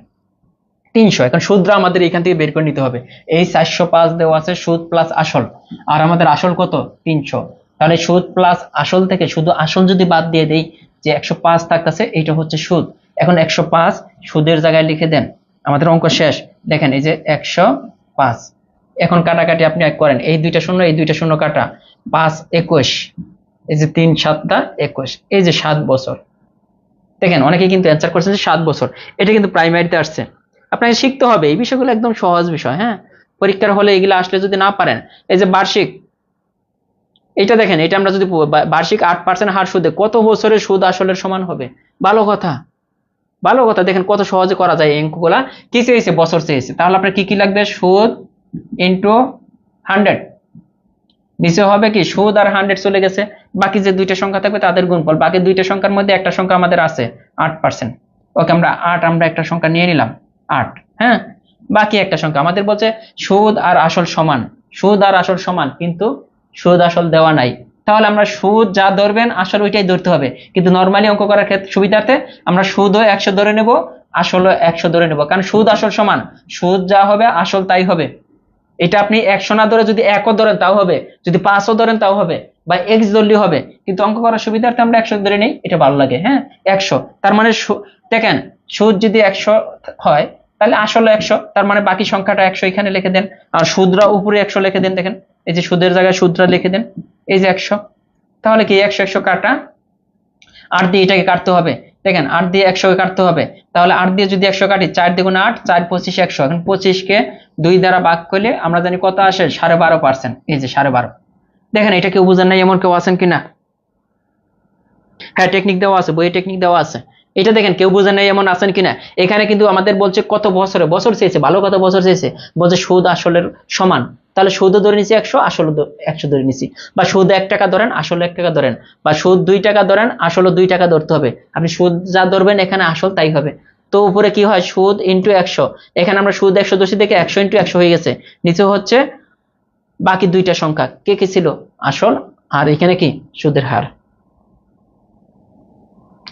300। এখন সুদরা আমাদের এখান থেকে বের করে নিতে হবে। এই 405 দেওয়া আছে সুদ প্লাস আসল, আর আমাদের আসল কত? 300। তাহলে সুদ প্লাস আসল থেকে শুধু আসল যদি বাদ দিয়ে দেই, যে 105 থাকতেছে, এটা হচ্ছে সুদ। এখন 105 সুদের জায়গায় লিখে দেন, আমাদের অঙ্ক শেষ। দেখেন এই যে 105, এখন কাটাকাটি আপনি করেন, এই দুইটা শূন্য এই দুইটা শূন্য কাটা, 5 21, এই যে 3 7 21, এই যে 7 বছর। দেখেন অনেকে কিন্তু অ্যান্সার করছেন যে 7 বছর, এটা কিন্তু প্রাইমারিতে আসছে। আপনাকে শিখতে হবে এই বিষয়গুলো, একদম সহজ বিষয়। হ্যাঁ, পরীক্ষার হলে এগুলো আসলে যদি না পারেন, এই যে বার্ষিক, এটা দেখেন, এটা আমরা যদি বার্ষিক 8% হার সুদে কত বছরের সুদ আসলের সমান হবে? ভালো কথা, ভালো কথা। দেখেন কত সহজে করা যায় এই অঙ্কগুলা। কি চেয়েছে? বছর চেয়েছে। তাহলে আপনার কি কি লাগবে? সুদ ইন্টু 100, নিচে হবে কি সুদ আর 100 চলে গেছে, বাকি যে দুইটা সংখ্যা থাকবে তাদের গুণফল। বাকি দুইটা সংখ্যার মধ্যে একটা সংখ্যা আমাদের আছে 8%। ওকে, আমরা 8, আমরা একটা সংখ্যা নিয়ে নিলাম 8। হ্যাঁ, বাকি একটা সংখ্যা আমাদের বলছে সুদ আর আসল সমান, সুদ আর আসল সমান, কিন্তু সুদ আসল দেওয়া নাই। তাহলে আমরা সুদ যা ধরবেন আসল ওইটাই ধরতে হবে। কিন্তু নর্মালি অঙ্ক করার ক্ষেত্রে সুবিধার্থে আমরা সুদও 100 ধরে নেব, আসলও 100 ধরে নেব, কারণ সুদ আসল সমান, সুদ যা হবে আসল তাই হবে। এটা আপনি 100 না ধরে যদি 1ও ধরেন তাও হবে, যদি 5ও ধরেন তাও হবে, বা x ধরলেও হবে। কিন্তু অঙ্ক করার সুবিধার্থে আমরা 100 ধরে নেই, এটা ভালো লাগে। হ্যাঁ, 100, তার মানে দেখেন সুদ যদি 100 হয় তাহলে আসলে 100, তার মানে বাকি সংখ্যাটা 100 এখানে লিখে দেন, আর সুদরা উপরে 100 লিখে দেন। দেখেন এই যে সুদের জায়গায় সুদরা লিখে দেন, এই যে 100। তাহলে কি 100 100 কাটা, 8 দিয়ে এটাকে কাটতে হবে। দেখেন 8 দিয়ে 100 কে কাটতে হবে, তাহলে 8 দিয়ে যদি 100 কাটি, 4 দ্বিগুণ 8, 4 25 100। এখন 25 কে 2 দ্বারা ভাগ করলে আমরা জানি কত আসে, 12.5%। এই যে 12.5। দেখেন এটা কেউ বুঝেন নাই এমন কেউ আছেন কিনা? হ্যাঁ, টেকনিক দেওয়া আছে, বইয়ে টেকনিক দেওয়া আছে। এটা দেখেন কেউ বুঝেন নাই এমন আছেন কিনা? এখানে কিন্তু আমাদের বলছে কত বছরে, বছর চেয়েছে, ভালো কথা, বছর চেয়েছে। বলছে সুদ আসলের সমান, তাহলে সুদও ধরে নিছি 100, আসলে 100 ধরে নিছি। বা সুদ 1 টাকা ধরেন, আসলে 1 টাকা ধরেন, বা সুদ 2 টাকা ধরেন, আসলে 2 টাকা ধরতে হবে। আপনি সুদ যা ধরবেন এখানে আসল তাই হবে। তো উপরে কি হয়, সুদ ইন্টু 100, এখানে আমরা সুদ 100 ধরছি দেখে 100 ইন্টু 100 হয়ে গেছে। নিচে হচ্ছে বাকি দুইটা সংখ্যা, কে কে ছিল? আসল, আর এখানে কি সুদের হার।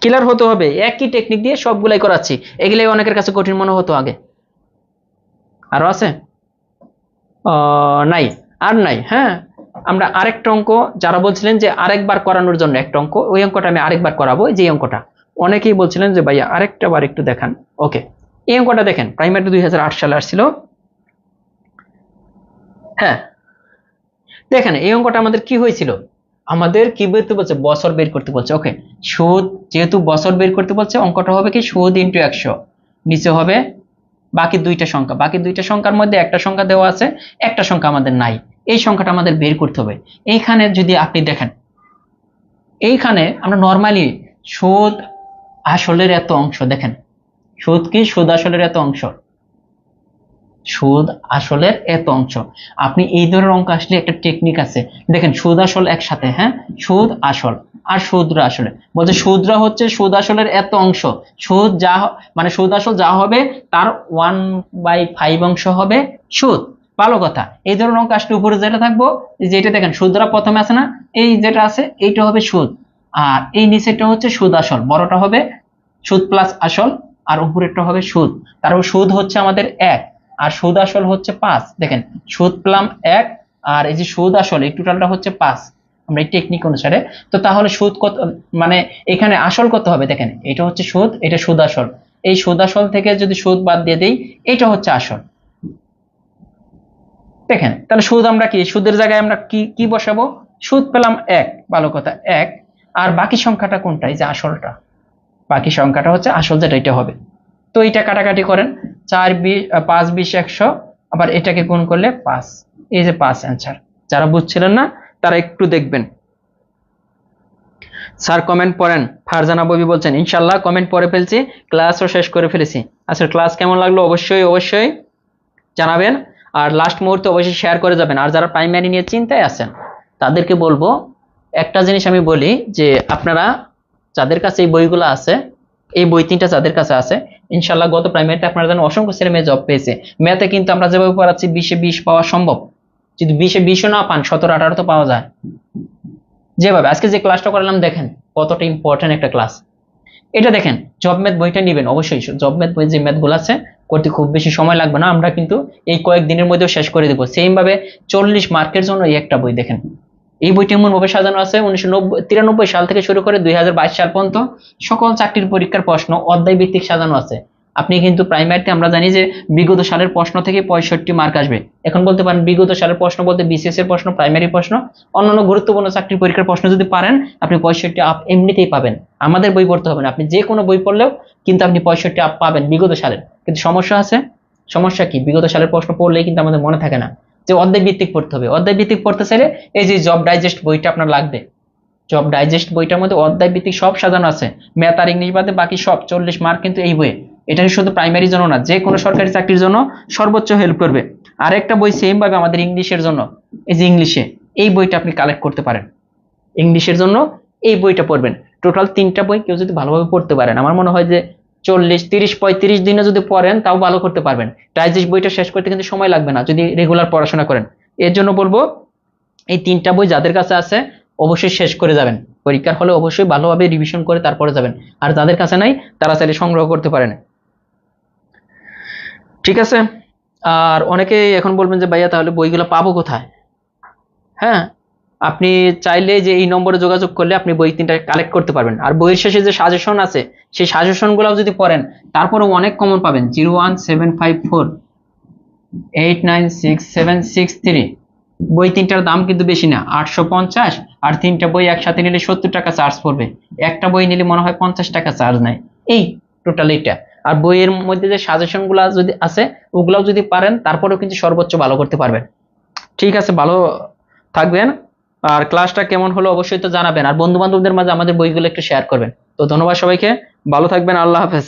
ক্লিয়ার হতে হবে, একই টেকনিক দিয়ে সবগুলাই করাচ্ছি। এগুলাই অনেকের কাছে কঠিন মনে হতো আগে। আরো আছে? নাই, আর নাই। হ্যাঁ, আমরা আরেকটা অঙ্ক, যারা বলছিলেন যে আরেকবার করানোর জন্য একটা অঙ্ক, ওই অঙ্কটা আমি আরেকবার করাবো। যে অঙ্কটা অনেকেই বলছিলেন যে ভাইয়া আরেকটা বার একটু দেখান। ওকে, এই অঙ্কটা দেখেন, প্রাইমারি 2008 সালে আসছিল। হ্যাঁ, দেখেন এই অঙ্কটা আমাদের কি হয়েছিল, আমাদের কি বের বলছে, বছর বের করতে বলছে। ওকে, সুদ যেহেতু বছর বের করতে বলছে, অঙ্কটা হবে কি সুদ ইন্টু 100, নিচে হবে বাকি দুইটা সংখ্যা। বাকি দুইটা সংখ্যার মধ্যে একটা সংখ্যা দেওয়া আছে, একটা সংখ্যা আমাদের নাই, এই সংখ্যাটা আমাদের বের করতে হবে। এইখানে যদি আপনি দেখেন, এইখানে আমরা নর্মালি সুদ আসলের এত অংশ, দেখেন সুদ কি, সুদ আসলের এত অংশ, সুদ আসলের এত অংশ। আপনি এই ধরনের অঙ্ক আসলে একটা টেকনিক আছে, দেখেন সুদ আসল একসাথে। হ্যাঁ, সুদ আসল আর সুদরা আসলে বলছে, সুদরা হচ্ছে সুদ আসলের এত অংশ, সুদ যা মানে সুদ আসল যা হবে তার 1/5 অংশ হবে সুদ। ভালো কথা, এই ধরনের অঙ্ক আসলে উপরে যেটা থাকবো, যেটা দেখেন সুদরা প্রথমে আছে না, এই যেটা আছে এইটা হবে সুদ, আর এই নিচেটা হচ্ছে সুদ আসল, বড়টা হবে সুদ প্লাস আসল, আর উপরেরটা হবে সুদ। তারপর সুদ হচ্ছে আমাদের 1, আর সুদ আসল হচ্ছে 5। দেখেন সুদ প্লাম 1, আর এই যে সুদ আসল এই টোটালটা হচ্ছে 5, আমরা এই টেকনিক অনুসারে। তো তাহলে সুদ কত, মানে এখানে আসল কত হবে? দেখেন এটা হচ্ছে সুদ, এটা সুদ আসল, এই সুদ আসল থেকে যদি সুদ বাদ দিয়ে দেই, এটা হচ্ছে আসল। দেখেন তাহলে সুদ আমরা কি, সুদের জায়গায় আমরা কি কি বসাবো? সুদ পেলাম 1, ভালো কথা 1, আর বাকি সংখ্যাটা কোনটা? এই যে আসলটা, বাকি সংখ্যাটা হচ্ছে আসল, যেটা এটা হবে। তো এটা কাটাকাটি করেন, 4 20 5 20 100, আবার এটাকে গুণ করলে 5, এই যে 5 অ্যান্সার। যারা বুঝছিলেন না তারা একটু দেখবেন। স্যার কমেন্ট পড়েন, ফারজানা ববি বলছেন ইনশাআল্লাহ কমেন্ট পড়ে ফেলছি, ক্লাসও শেষ করে ফেলেছি। আচ্ছা, ক্লাস কেমন লাগলো অবশ্যই অবশ্যই জানাবেন, আর লাস্ট মুহূর্তে অবশ্যই শেয়ার করে যাবেন। আর যারা প্রাইমারি নিয়ে চিন্তায় আছেন তাদেরকে বলবো, একটা জিনিস আমি বলি, যে আপনারা যাদের কাছে এই বইগুলো আছে, এই বই 3টা যাদের কাছে আছে, ইনশাআল্লাহ গত প্রাইমারিতে আপনারা জানেন অসংখ্য ছেলে মেয়ে জব পেয়েছে। ম্যাথে কিন্তু আমরা যেভাবে পড়াচ্ছি 20-এ 20 পাওয়া সম্ভব, যদি 20-এ 20ও না পান 17-18 তো পাওয়া যায়। যেভাবে আজকে যে ক্লাসটা করলাম, দেখেন কতটা ইম্পর্টেন্ট একটা ক্লাস। এটা দেখেন, জব ম্যাথ বইটা নিবেন অবশ্যই। জব ম্যাথ বই যে ম্যাথগুলো আছে করতে খুব বেশি সময় লাগবে না, আমরা কিন্তু এই কয়েকদিনের মধ্যেও শেষ করে দেবো। সেম ভাবে 40 মার্কের জন্য এই একটা বই দেখেন, এই বইটি এমন ভাবে সাজানো আছে 1993 সাল থেকে শুরু করে 2022 সাল পর্যন্ত সকল চাকরির পরীক্ষার প্রশ্ন অধ্যায় ভিত্তিক সাজানো আছে। আপনি কিন্তু প্রাইমারিতে আমরা জানি যে বিগত সালের প্রশ্ন থেকে 65 মার্ক আসবে। এখন বলতে পারেন বিগত সালের প্রশ্ন বলতে বিসিএস এর প্রশ্ন, প্রাইমারি প্রশ্ন, অন্যান্য গুরুত্বপূর্ণ চাকরি পরীক্ষার প্রশ্ন যদি পারেন আপনি 65 আপ এমনিতেই পাবেন। আমাদের বই পড়তে হবে না, আপনি যে কোনো বই পড়লেও কিন্তু আপনি 65 আপ পাবেন বিগত সালের। কিন্তু সমস্যা আছে, সমস্যা কি, বিগত সালের প্রশ্ন পড়লেই কিন্তু আমাদের মনে থাকে না, যে অধ্যায় ভিত্তিক পড়তে হবে। অধ্যায় ভিত্তিক পড়তে চাইলে এই যে জব ডাইজেস্ট বইটা আপনার লাগবে। জব ডাইজেস্ট বইটার মধ্যে অধ্যায় ভিত্তিক সব সাজানো আছে, ম্যাথ আর ইংলিশ বাদে বাকি সব 40 মার্ক কিন্তু এই বইয়ে। এটা শুধু প্রাইমারির জন্য না, যে কোনো সরকারি চাকরির জন্য সর্বোচ্চ হেল্প করবে। আর একটা বই সেম ভাবে আমাদের ইংলিশের জন্য, এই যে ইংলিশে এই বইটা আপনি কালেক্ট করতে পারেন। ইংলিশের জন্য এই বইটা পড়বেন। টোটাল 3টা বই কেউ যদি ভালোভাবে পড়তে পারেন, আমার মনে হয় যে 40, 30, 35 দিনে যদি পড়েন তাও ভালো করতে পারবেন। ডাইজেস্ট বইটা শেষ করতে কিন্তু সময় লাগবে না যদি রেগুলার পড়াশোনা করেন। এর জন্য বলবো এই 3টা বই যাদের কাছে আছে অবশ্যই শেষ করে যাবেন, পরীক্ষার হলে অবশ্যই ভালোভাবে রিভিশন করে তারপরে যাবেন। আর যাদের কাছে নাই তারা চাইলে সংগ্রহ করতে পারেন। ঠিক আছে। আর অনেকে এখন বলবেন যে ভাইয়া তাহলে বইগুলো পাবো কোথায়? হ্যাঁ, আপনি চাইলে যে এই নম্বরে যোগাযোগ করলে আপনি বই 3টা কালেক্ট করতে পারবেন। আর বইয়ের শেষে যে সাজেশন আছে সেই সাজেশন গুলো যদি পড়েন তারপরেও অনেক কমন পাবেন। 01754896763 বই 3টার দাম কিন্তু বেশি না, 850। আর 3টা বই একসাথে নিলে 70 টাকা চার্জ পড়বে, একটা বই নিলে মনে হয় 50 টাকা চার্জ নেয়, এই টোটাল এটা। আর বইয়ের মধ্যে যে সাজেশন গুলা যদি আছে ওগুলাও যদি পারেন তারপরেও কিন্তু সর্বোচ্চ ভালো করতে পারবেন। ঠিক আছে, ভালো থাকবেন। আর ক্লাসটা কেমন হলো অবশ্যই তো জানাবেন, আর বন্ধু বান্ধবদের মাঝে আমাদের বইগুলো একটু শেয়ার করবেন। তো ধন্যবাদ সবাইকে, ভালো থাকবেন, আল্লাহ হাফেজ।